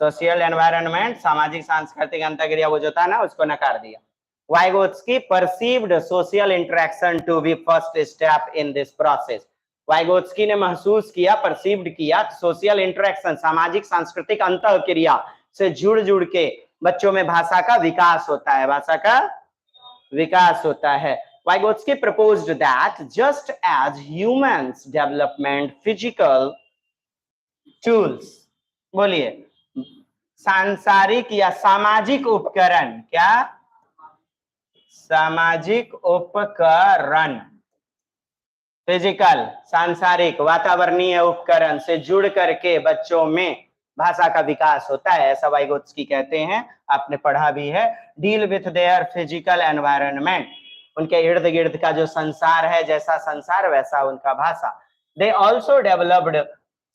social environment, सामाजिक सांस्कृतिक अंतःक्रिया वो जो था ना, उसको नकार दिया। Vygotsky perceived social interaction to be first step in this process. Vygotsky ने महसूस किया, perceived किया, social interaction सामाजिक सांस्कृतिक अंतःक्रिया से जुड़ के बच्चों में भाषा का विकास होता है, भाषा का विकास होता है। Vygotsky proposed that just as humans development physical tools, बोलिए, सांसारिक या सामाजिक उपकरण, क्या, सामाजिक उपकरण, फिजिकल सांसारिक वातावरणीय उपकरण से जुड़ करके बच्चों में भाषा का विकास होता है, ऐसा वाइगोत्स्की कहते हैं, आपने पढ़ा भी है। Deal with their physical environment, उनके इर्द गिर्द का जो संसार है, जैसा संसार वैसा उनका भाषा। They also developed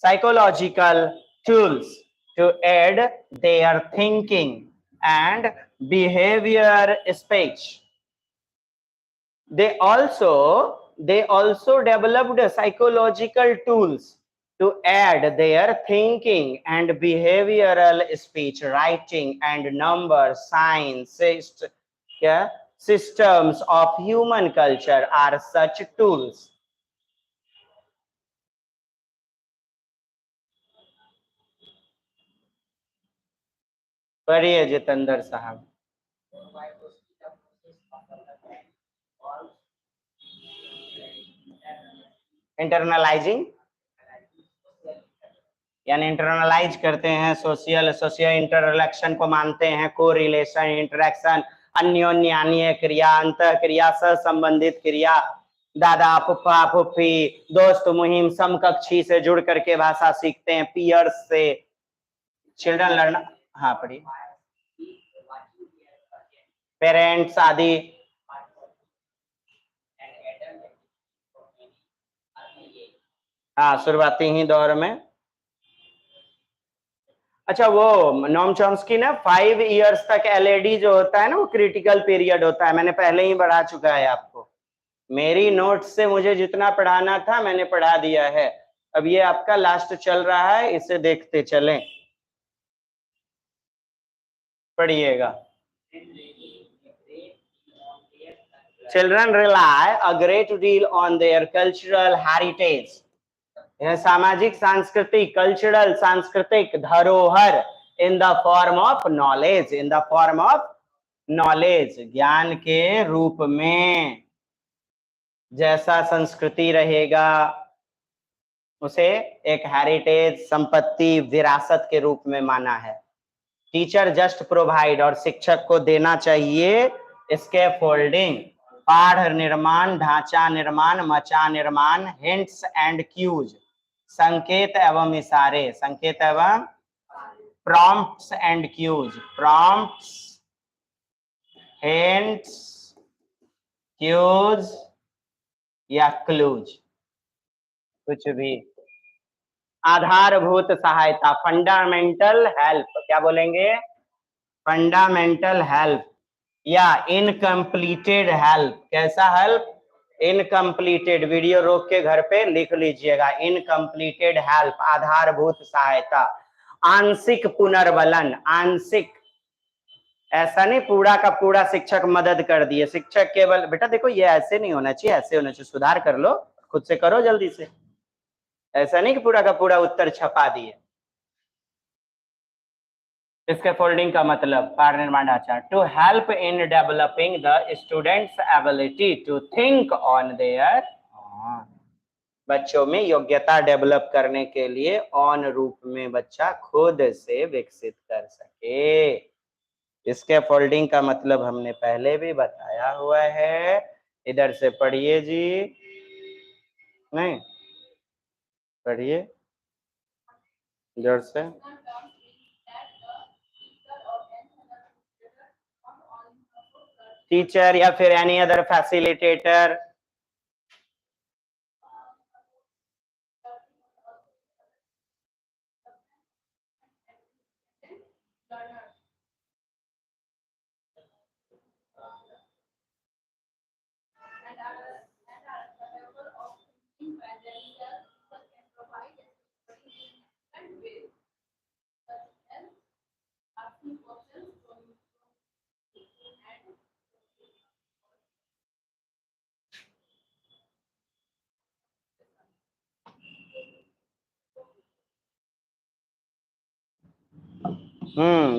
psychological tools to aid their thinking and behaviour speech. They also developed psychological tools to aid their thinking and behavioral speech, writing and number science systems of human culture are such tools. पढ़िए जितेंद्र साहब। Internalising यानी internalise करते हैं, social इंटरलेक्शन को मानते हैं, को relation, interaction, अन्योन्यान्य क्रिया, अंत क्रिया, संबंधित क्रिया, दादा फुफ्फा फुफ्फी, दोस्त मुहिम, समकक्षी से जुड़ करके भाषा सीखते हैं, पीयर्स से, चिल्ड्रन लर्न, हाँ पढ़िए, पेरेंट्स आदि। हाँ, शुरुआती ही दौर में। अच्छा, वो नॉम चॉम्स्की ने 5 इयर्स तक एलएडी जो होता है ना, वो क्रिटिकल पीरियड होता है, मैंने पहले ही बढ़ा चुका है आपको, मेरी नोट्स से मुझे जितना पढ़ाना था मैंने पढ़ा दिया है। अब ये आपका लास्ट चल रहा है, इसे देखते चलें। पढ़िएगा। Children rely a great deal on their cultural heritage. यह सामाजिक सांस्कृतिक कल्चरल सांस्कृतिक धरोहर in the form of knowledge, in the form of knowledge, ज्ञान के रूप में। जैसा संस्कृति रहेगा उसे एक हेरिटेज संपत्ति विरासत के रूप में माना है। टीचर जस्ट प्रोवाइड, और शिक्षक को देना चाहिए स्कैफोल्डिंग, पाढ़ निर्माण, ढांचा निर्माण, मचा निर्माण, हिंट्स एंड क्यूज, संकेत एवं इशारे, संकेत एवं prompts and cues, prompts, hints, cues या क्लूज, कुछ भी। आधारभूत सहायता, फंडामेंटल हेल्प, क्या बोलेंगे? फंडामेंटल हेल्प या इनकम्प्लीटेड हेल्प। कैसा हेल्प? इनकम्प्लीटेड। वीडियो रोक के घर पे लिख लीजिएगा, इनकम्प्लीटेड हेल्प, आधारभूत सहायता। आंशिक पुनर्बलन, आंशिक, ऐसा नहीं पूरा का पूरा शिक्षक मदद कर दिए। शिक्षक केवल, बेटा देखो ये ऐसे नहीं होना चाहिए, ऐसे होना चाहिए, सुधार कर लो, खुद से करो जल्दी से। ऐसा नहीं कि पूरा का पूरा उत्तर छपा दिए। इसके फोल्डिंग का मतलब पाढ़ निर्माण ढांचा, to help in developing the students ability to think on their, बच्चों में योग्यता डेवलप करने के लिए ऑन रूप में बच्चा खुद से विकसित कर सके। इसके फोल्डिंग का मतलब हमने पहले भी बताया हुआ है। इधर से पढ़िए जी, नहीं पढ़िए इधर से। टीचर या फिर एनी अदर फैसिलिटेटर,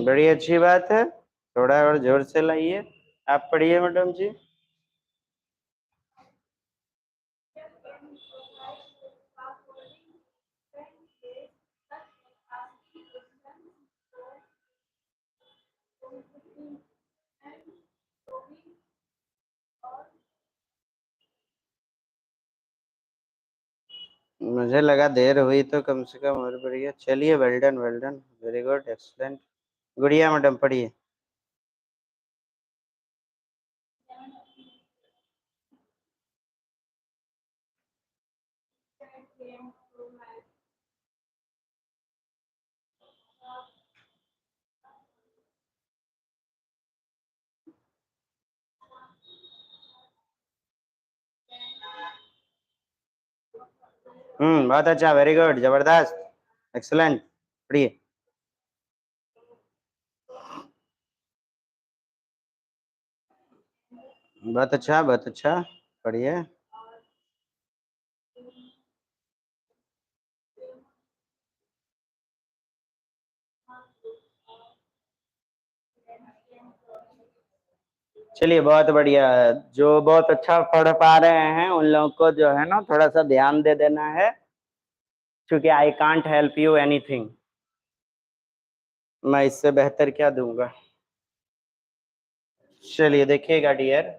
बड़ी अच्छी बात है, थोड़ा और जोर से लाइए। आप पढ़िए मैडम जी। मुझे लगा देर हुई तो कम से कम और बढ़िया। चलिए, well done, well done, very good, excellent. गुड़िया मैडम पढ़िए। बहुत अच्छा, वेरी गुड, जबरदस्त, एक्सलेंट, पढ़िए। बहुत अच्छा, बहुत अच्छा, पढ़िए। चलिए, बहुत बढ़िया। जो बहुत अच्छा पढ़ पा रहे हैं उन लोगों को जो है ना थोड़ा सा ध्यान दे देना है, क्योंकि I can't help you anything. मैं इससे बेहतर क्या दूंगा। चलिए देखिएगा डियर,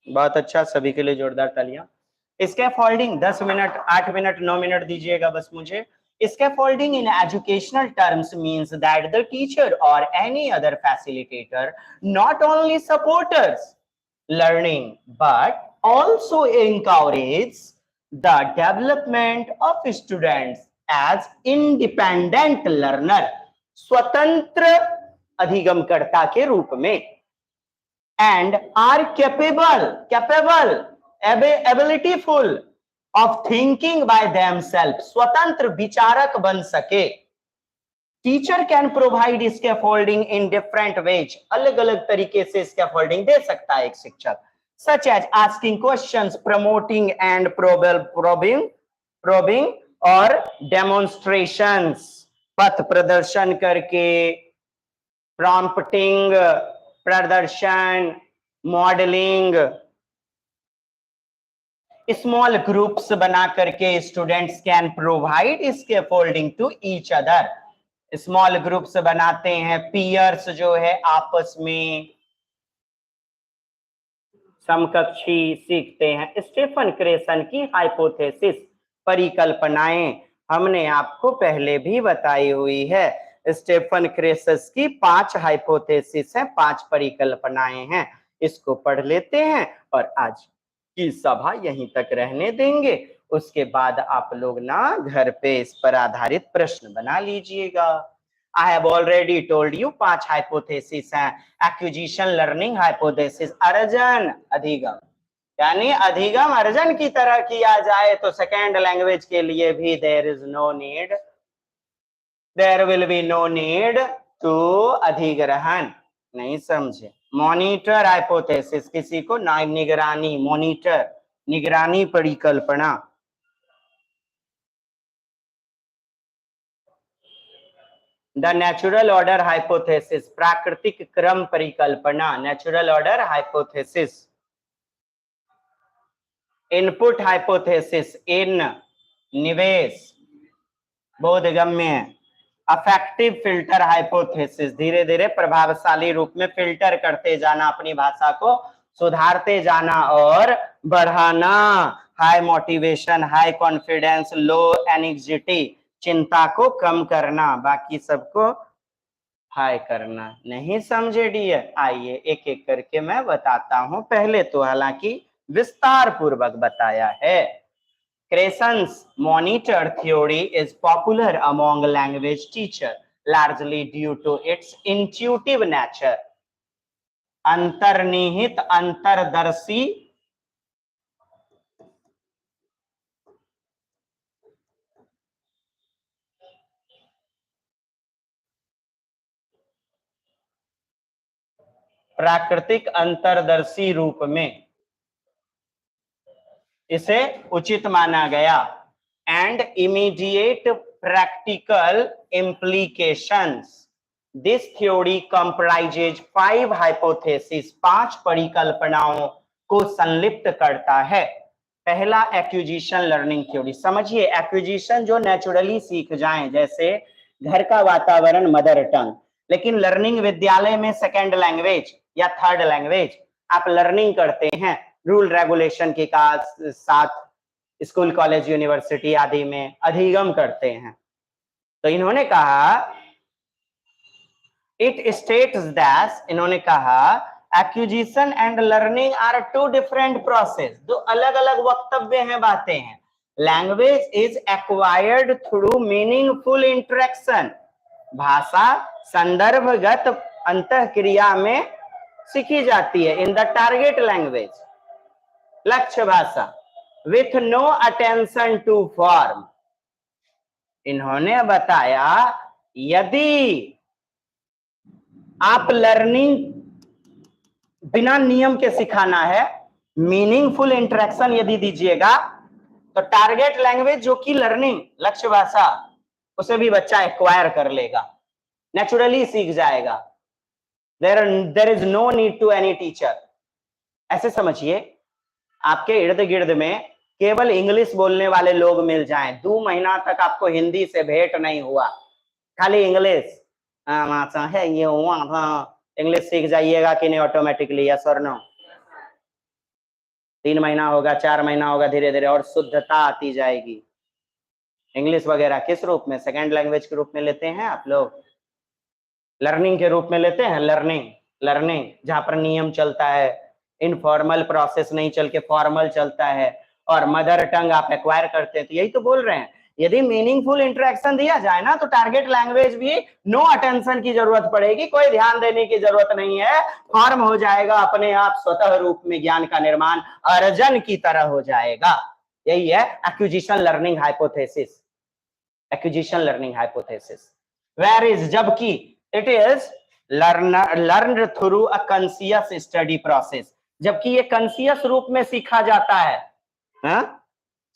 बहुत अच्छा, सभी के लिए जोरदार तालियां। स्कैफोल्डिंग 10 मिनट, 8 मिनट, 9 मिनट दीजिएगा बस मुझे। Scaffolding in educational terms means that the teacher or any other facilitator not only supports learning but also encourages the development of students as independent learner, स्वतंत्र अधिगमकर्ता के रूप में, and are capable, abilityful of thinking by themself, स्वतंत्र विचारक बन सके। Teacher can provide scaffolding in different ways, अलग अलग तरीके से स्कैफोल्डिंग दे सकता है एक शिक्षक, such as asking questions, promoting and probing और डेमोन्स्ट्रेशंस, पथ प्रदर्शन करके, प्रॉम्प्टिंग प्रदर्शन, मॉडलिंग, स्मॉल ग्रुप्स बना करके students can provide scaffolding to each other, small groups बनाते हैं, पीयर्स जो है आपस में समकक्षी सीखते हैं। स्टीफन क्रेसन की हाइपोथेसिस, परिकल्पनाएं हमने आपको पहले भी बताई हुई है। स्टीफन क्रेसस की 5 हाइपोथेसिस हैं, 5 परिकल्पनाएं हैं। इसको पढ़ लेते हैं और आज की सभा यहीं तक रहने देंगे। उसके बाद आप लोग ना घर पे इस पर आधारित प्रश्न बना लीजिएगा। I have already told you 5 hypothesis हैं। एक्विजिशन लर्निंग हाइपोथेसिस, अर्जन अधिगम, यानी अधिगम अर्जन की तरह किया जाए तो सेकेंड लैंग्वेज के लिए भी there will be no need to अधिग्रहण, नहीं समझे। मॉनिटर हाइपोथेसिस, किसी को निगरानी, मॉनिटर निगरानी परिकल्पना। द नेचुरल ऑर्डर हाइपोथेसिस, प्राकृतिक क्रम परिकल्पना, natural order hypothesis. Input hypothesis, इन निवेश बोधगम्य। अफेक्टिव फिल्टर हाइपोथेसिस, धीरे धीरे प्रभावशाली रूप में फिल्टर करते जाना, अपनी भाषा को सुधारते जाना और बढ़ाना। हाई मोटिवेशन, हाई कॉन्फिडेंस, लो एंग्जाइटी, चिंता को कम करना, बाकी सबको हाई करना। नहीं समझे डियर? आइए एक एक करके मैं बताता हूं। पहले तो हालांकि विस्तार पूर्वक बताया है। Creson's monitor theory is popular among language teachers, largely due to its intuitive nature. अंतर्निहित अंतर्दर्शी प्राकृतिक अंतर्दर्शी रूप में इसे उचित माना गया। And immediate practical implications, this theory comprises 5 hypothesis, 5 परिकल्पनाओं को संलिप्त करता है। पहला एक्विजिशन लर्निंग थ्योरी, समझिए एक्विजिशन जो नेचुरली सीख जाएं, जैसे घर का वातावरण मदर टंग, लेकिन लर्निंग विद्यालय में सेकेंड लैंग्वेज या थर्ड लैंग्वेज आप लर्निंग करते हैं रूल रेगुलेशन के साथ, स्कूल कॉलेज यूनिवर्सिटी आदि में अधिगम करते हैं। तो इन्होंने कहा इट स्टेट्स दैट, इन्होंने कहा acquisition and learning are 2 different process, दो अलग अलग वक्तव्य हैं, बातें हैं। Language is acquired through meaningful interaction, भाषा संदर्भगत अंतःक्रिया में सीखी जाती है। इन द टारगेट लैंग्वेज, लक्ष्य भाषा, with no attention to form. इन्होंने बताया यदि आप लर्निंग बिना नियम के सिखाना है, मीनिंगफुल इंटरेक्शन यदि दीजिएगा, तो टारगेट लैंग्वेज जो कि लर्निंग लक्ष्य भाषा, उसे भी बच्चा एक्वायर कर लेगा, नेचुरली सीख जाएगा। There is no need to any teacher. ऐसे समझिए आपके इर्द गिर्द में केवल इंग्लिश बोलने वाले लोग मिल जाएं, 2 महीना तक आपको हिंदी से भेंट नहीं हुआ, खाली इंग्लिश है, ये हुआ था, इंग्लिश सीख जाइएगा कि नहीं ऑटोमेटिकली, यस और नो? 3 महीना होगा, 4 महीना होगा, धीरे धीरे और शुद्धता आती जाएगी। इंग्लिश वगैरह किस रूप में? सेकेंड लैंग्वेज के रूप में लेते हैं आप लोग, लर्निंग के रूप में लेते हैं। लर्निंग जहां पर नियम चलता है, इनफॉर्मल प्रोसेस नहीं चल के फॉर्मल चलता है, और मदर टंग आप एक्वायर करते हैं। तो यही तो बोल रहे हैं, यदि मीनिंगफुल इंटरेक्शन दिया जाए ना, तो टारगेट लैंग्वेज भी नो अटेंशन की जरूरत पड़ेगी, कोई ध्यान देने की जरूरत नहीं है, फॉर्म हो जाएगा अपने आप, स्वतः रूप में ज्ञान का निर्माण अर्जन की तरह हो जाएगा। यही है acquisition learning hypothesis, acquisition learning hypothesis. Where is, जबकि it is learned through a conscious study process, जबकि ये कॉन्शियस रूप में सीखा जाता है।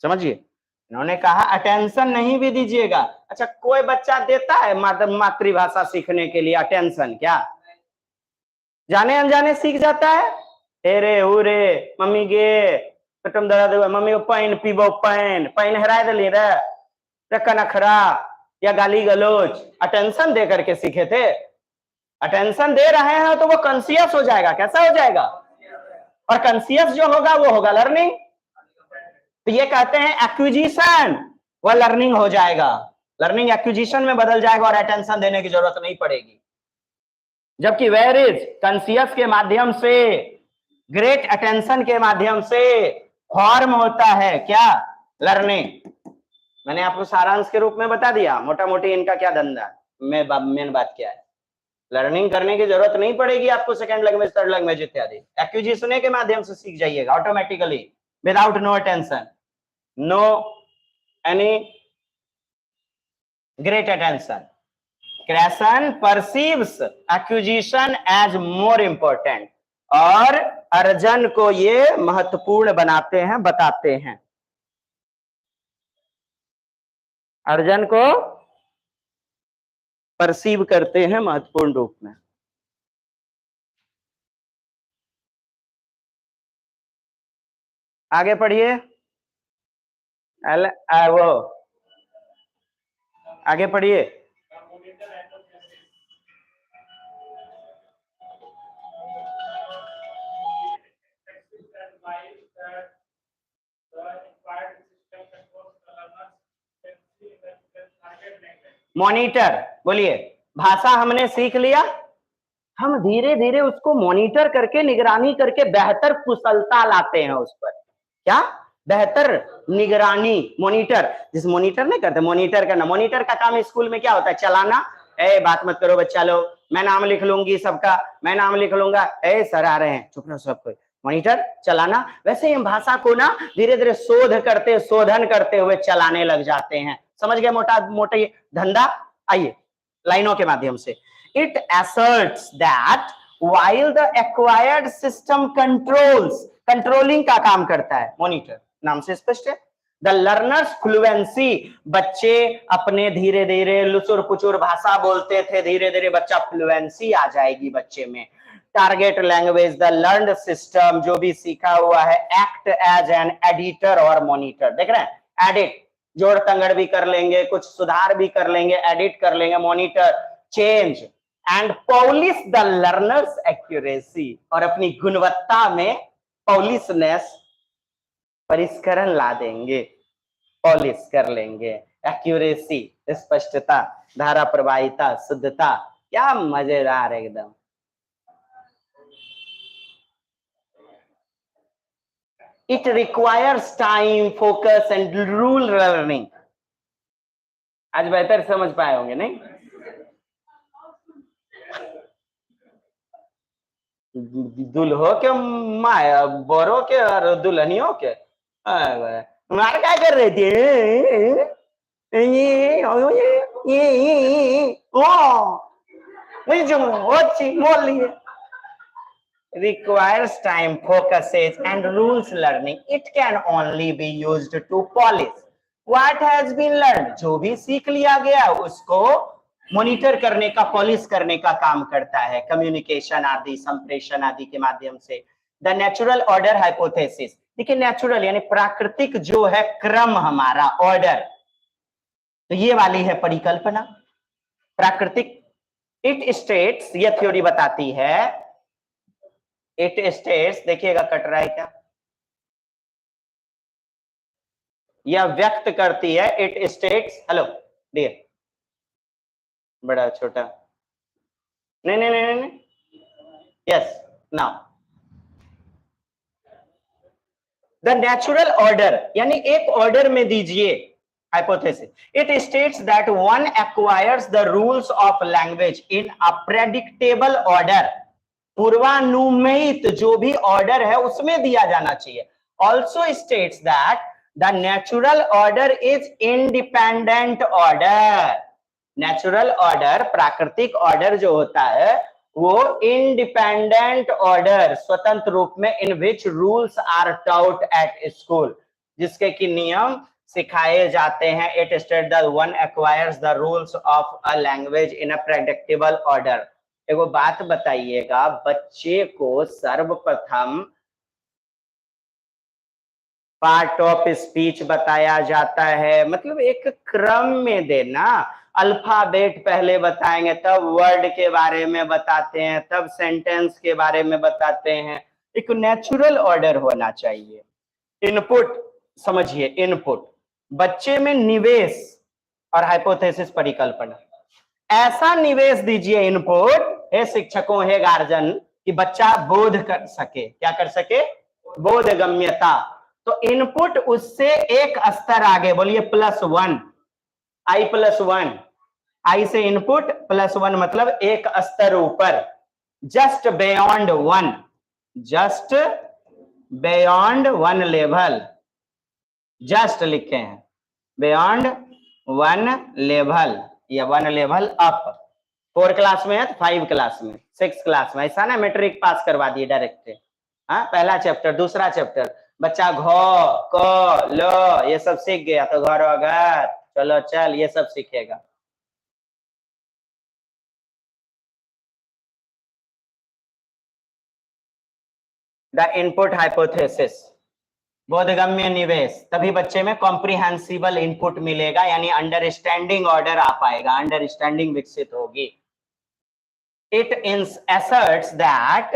समझिए, इन्होंने कहा अटेंशन नहीं भी दीजिएगा। अच्छा, कोई बच्चा देता है मातृभाषा सीखने के लिए अटेंशन? क्या जाने अनजाने सीख जाता है? हेरे हुरे मम्मी गे कटम दर्द हुआ, मम्मी पाइन पीबो, पाइन हरा दिली रे कनखरा या गाली गलोच, अटेंशन दे करके सीखे थे। अटेंशन दे रहे हैं तो वो कॉन्शियस हो जाएगा। कैसा हो जाएगा? और कॉन्शियस जो होगा वो होगा लर्निंग। तो ये कहते हैं एक्विजिशन वह लर्निंग हो जाएगा, लर्निंग एक्विजिशन में बदल जाएगा और अटेंशन देने की जरूरत नहीं पड़ेगी। जबकि वेयर इज कॉन्शियस के माध्यम से, ग्रेट अटेंशन के माध्यम से फॉर्म होता है क्या? लर्निंग। मैंने आपको सारांश के रूप में बता दिया मोटा मोटी इनका क्या धंधा, मेन बात क्या है। लर्निंग करने की जरूरत नहीं पड़ेगी आपको, सेकंड लैंग्वेज, थर्ड लैंग्वेज इत्यादि। एक्विजिशन के माध्यम से सीख जाइएगा automatically, without no attention, no any great attention. Krashen perceives acquisition as more important, और अर्जन को ये महत्वपूर्ण बनाते हैं, बताते हैं। अर्जन को परसीव करते हैं महत्वपूर्ण रूप में। आगे पढ़िए, वो आगे पढ़िए। मॉनिटर, बोलिए। भाषा हमने सीख लिया, हम धीरे धीरे उसको मॉनिटर करके, निगरानी करके बेहतर कुशलता लाते हैं उस पर। क्या? बेहतर निगरानी, मॉनिटर। जिस मॉनिटर नहीं करते, मॉनिटर करना। मॉनिटर का काम स्कूल में क्या होता है? चलाना। ए बात मत करो बच्चा लोग, मैं नाम लिख लूंगी सबका, मैं नाम लिख लूंगा, ए सर आ रहे हैं, चुप रहो सब कोई। मॉनिटर चलाना। वैसे ही हम भाषा को ना धीरे धीरे शोधन करते हुए चलाने लग जाते हैं। समझ गए मोटा मोटा धंधा? आइए लाइनों के माध्यम से। It asserts that while the acquired system controls, controlling का काम करता है मॉनिटर, नाम से स्पष्ट है। द लर्नर्स फ्लुएंसी, बच्चे अपने धीरे धीरे लुचुर पुचुर भाषा बोलते थे, धीरे धीरे बच्चा फ्लुएंसी आ जाएगी बच्चे में। Target language, the learned system, जो भी सीखा हुआ है, एक्ट एज एन एडिटर और मॉनिटर। देख रहे हैं, एडिट, जोड़ तंगड़ भी कर लेंगे, कुछ सुधार भी कर लेंगे, एडिट कर लेंगे, monitor, change and polish the learners accuracy, और अपनी गुणवत्ता में पॉलिशनेस, परिष्करण ला देंगे, पॉलिश कर लेंगे। एक्यूरेसी, स्पष्टता, धारा प्रवाहिता, शुद्धता, क्या मजेदार एकदम। It requires time, focus and rule learning. आज बेहतर समझ पाए होंगे नहीं? दुल्हो के माया, बरो के और दुल्हनियों के मार क्या कर रहे थे? Requires time, focuses and rules learning. It can only be used to polish what has been learned. जो भी सीख लिया गया उसको मॉनिटर करने का, पॉलिश करने का काम करता है, कम्युनिकेशन आदि, संप्रेषण आदि के माध्यम से। द नेचुरल ऑर्डर हाइपोथेसिस, देखिए नेचुरल यानी प्राकृतिक जो है क्रम हमारा, ऑर्डर, तो ये वाली है परिकल्पना प्राकृतिक। इट स्टेट्स, ये थ्योरी बताती है, इट स्टेट्स, देखिएगा कट रहा है क्या, यह व्यक्त करती है, इट स्टेट्स, हेलो डियर, बड़ा छोटा, नहीं नहीं नहीं नहीं, yes now, the natural order यानी एक ऑर्डर में दीजिए hypothesis. It states that one acquires the rules of language in a predictable order, पूर्वानुमेयित जो भी ऑर्डर है उसमें दिया जाना चाहिए। Also states that the natural order is independent order. Natural order, प्राकृतिक ऑर्डर जो होता है वो इंडिपेंडेंट ऑर्डर, स्वतंत्र रूप में, in which rules are taught at school, जिसके कि नियम सिखाए जाते हैं। It state the one acquires the rules of a language in a predictable order. एगो बात बताइएगा, बच्चे को सर्वप्रथम पार्ट ऑफ स्पीच बताया जाता है, मतलब एक क्रम में देना। अल्फाबेट पहले बताएंगे, तब वर्ड के बारे में बताते हैं, तब सेंटेंस के बारे में बताते हैं। एक नेचुरल ऑर्डर होना चाहिए। इनपुट समझिए, इनपुट बच्चे में निवेश और हाइपोथेसिस परिकल्पना। ऐसा निवेश दीजिए इनपुट, हे शिक्षकों, हे गार्जियन, कि बच्चा बोध कर सके। क्या कर सके? बोधगम्यता। तो इनपुट उससे एक स्तर आगे, बोलिए +1, I+1। आई से इनपुट +1 मतलब एक स्तर ऊपर, just beyond 1, just beyond 1 level, just लिखे हैं, बियॉन्ड 1 लेवल या 1 लेवल अप। 4 क्लास में है तो 5 क्लास में, 6 क्लास में, ऐसा ना मैट्रिक पास करवा दिए डायरेक्ट। हाँ, पहला चैप्टर, दूसरा चैप्टर, बच्चा घ क ल ये सब सीख गया तो घर घर चलो चल ये सब सीखेगा। द इनपुट हाइपोथेसिस, बोधगम्य निवेश, तभी बच्चे में कॉम्प्रिहेंसिबल इनपुट मिलेगा, यानी अंडरस्टैंडिंग ऑर्डर आ पाएगा, अंडरस्टैंडिंग विकसित होगी। It asserts that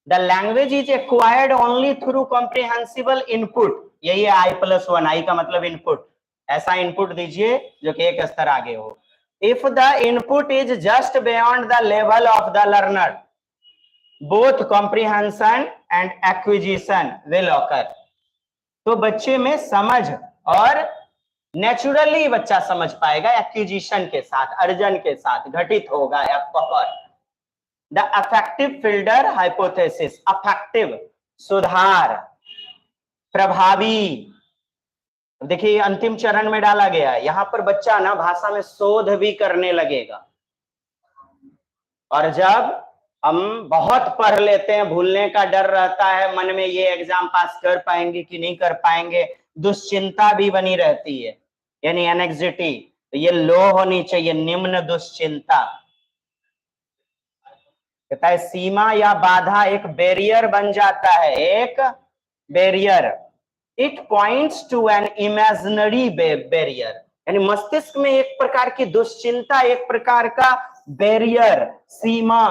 the language is acquired only through comprehensible input। यही है I+1, I का मतलब इनपुट। ऐसा इनपुट दीजिए जो कि एक स्तर आगे हो। If the input is just beyond the level of the learner, both comprehension and acquisition will occur। तो बच्चे में समझ और नेचुरली बच्चा समझ पाएगा, एक्विजिशन के साथ, अर्जन के साथ घटित होगा। The affective filter hypothesis, affective सुधार, प्रभावी। देखिए अंतिम चरण में डाला गया है, यहां पर बच्चा ना भाषा में शोध भी करने लगेगा। और जब हम बहुत पढ़ लेते हैं, भूलने का डर रहता है मन में, ये एग्जाम पास कर पाएंगे कि नहीं कर पाएंगे, दुश्चिंता भी बनी रहती है, यानी एनेक्सिटी। तो ये लो होनी चाहिए, निम्न दुश्चिंता। कहता है सीमा या बाधा एक बैरियर बन जाता है, एक barrier. It points to an imaginary barrier, यानी मस्तिष्क में एक प्रकार की दुश्चिंता, एक प्रकार का बैरियर, सीमा,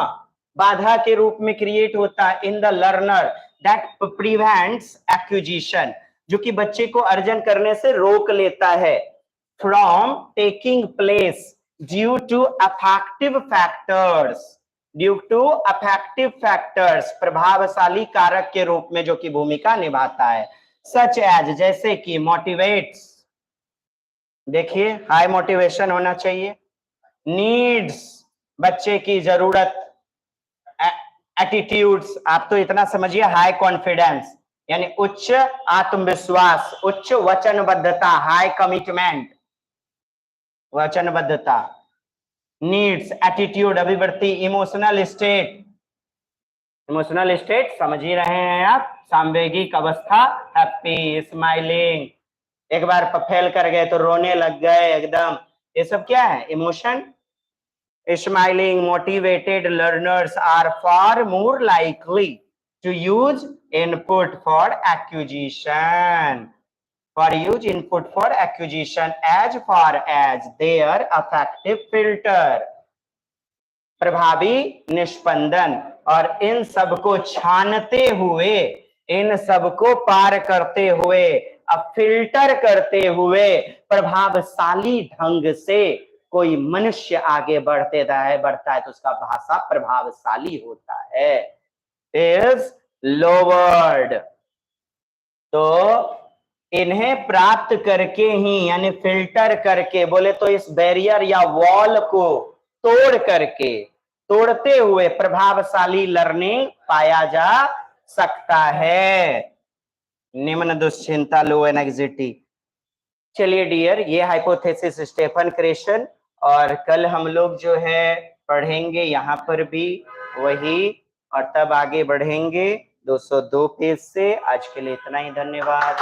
बाधा के रूप में क्रिएट होता है in the learner, that prevents acquisition, जो कि बच्चे को अर्जन करने से रोक लेता है, from taking place due to affective factors, due to affective factors, प्रभावशाली कारक के रूप में जो कि भूमिका निभाता है। सच एज, जैसे कि मोटिवेट्स, देखिए हाई मोटिवेशन होना चाहिए। नीड्स, बच्चे की जरूरत। एटीट्यूड्स, आप तो इतना समझिए, हाई कॉन्फिडेंस यानी उच्च आत्मविश्वास, उच्च वचनबद्धता, हाई कमिटमेंट, वचनबद्धता। नीड्स, एटीट्यूड, अभिवृत्ति, इमोशनल स्टेट, इमोशनल स्टेट समझ ही रहे हैं आप, सामवेगिक अवस्था, हैप्पी, स्माइलिंग, एक बार फेल कर गए तो रोने लग गए एकदम, ये सब क्या है? Emotion. Smiling motivated learners are far more likely to use input for acquisition, for use input for acquisition as far as their effective filter, प्रभावी निष्पंदन। और इन सबको छानते हुए, इन सबको पार करते हुए, अब फिल्टर करते हुए, प्रभावशाली ढंग से कोई मनुष्य आगे बढ़ता है तो उसका भाषा प्रभावशाली होता है, is lowered। तो इन्हें प्राप्त करके ही, यानी फिल्टर करके, बोले तो इस बैरियर या वॉल को तोड़ करके, तोड़ते हुए प्रभावशाली लर्निंग पाया जा सकता है। निम्न दुश्चिंता, लो एनेक्सिटी। चलिए डियर, ये हाइपोथेसिस स्टेफन क्रेशन, और कल हम लोग जो है पढ़ेंगे यहाँ पर भी वही, और तब आगे बढ़ेंगे 202 पेज से। आज के लिए इतना ही, धन्यवाद।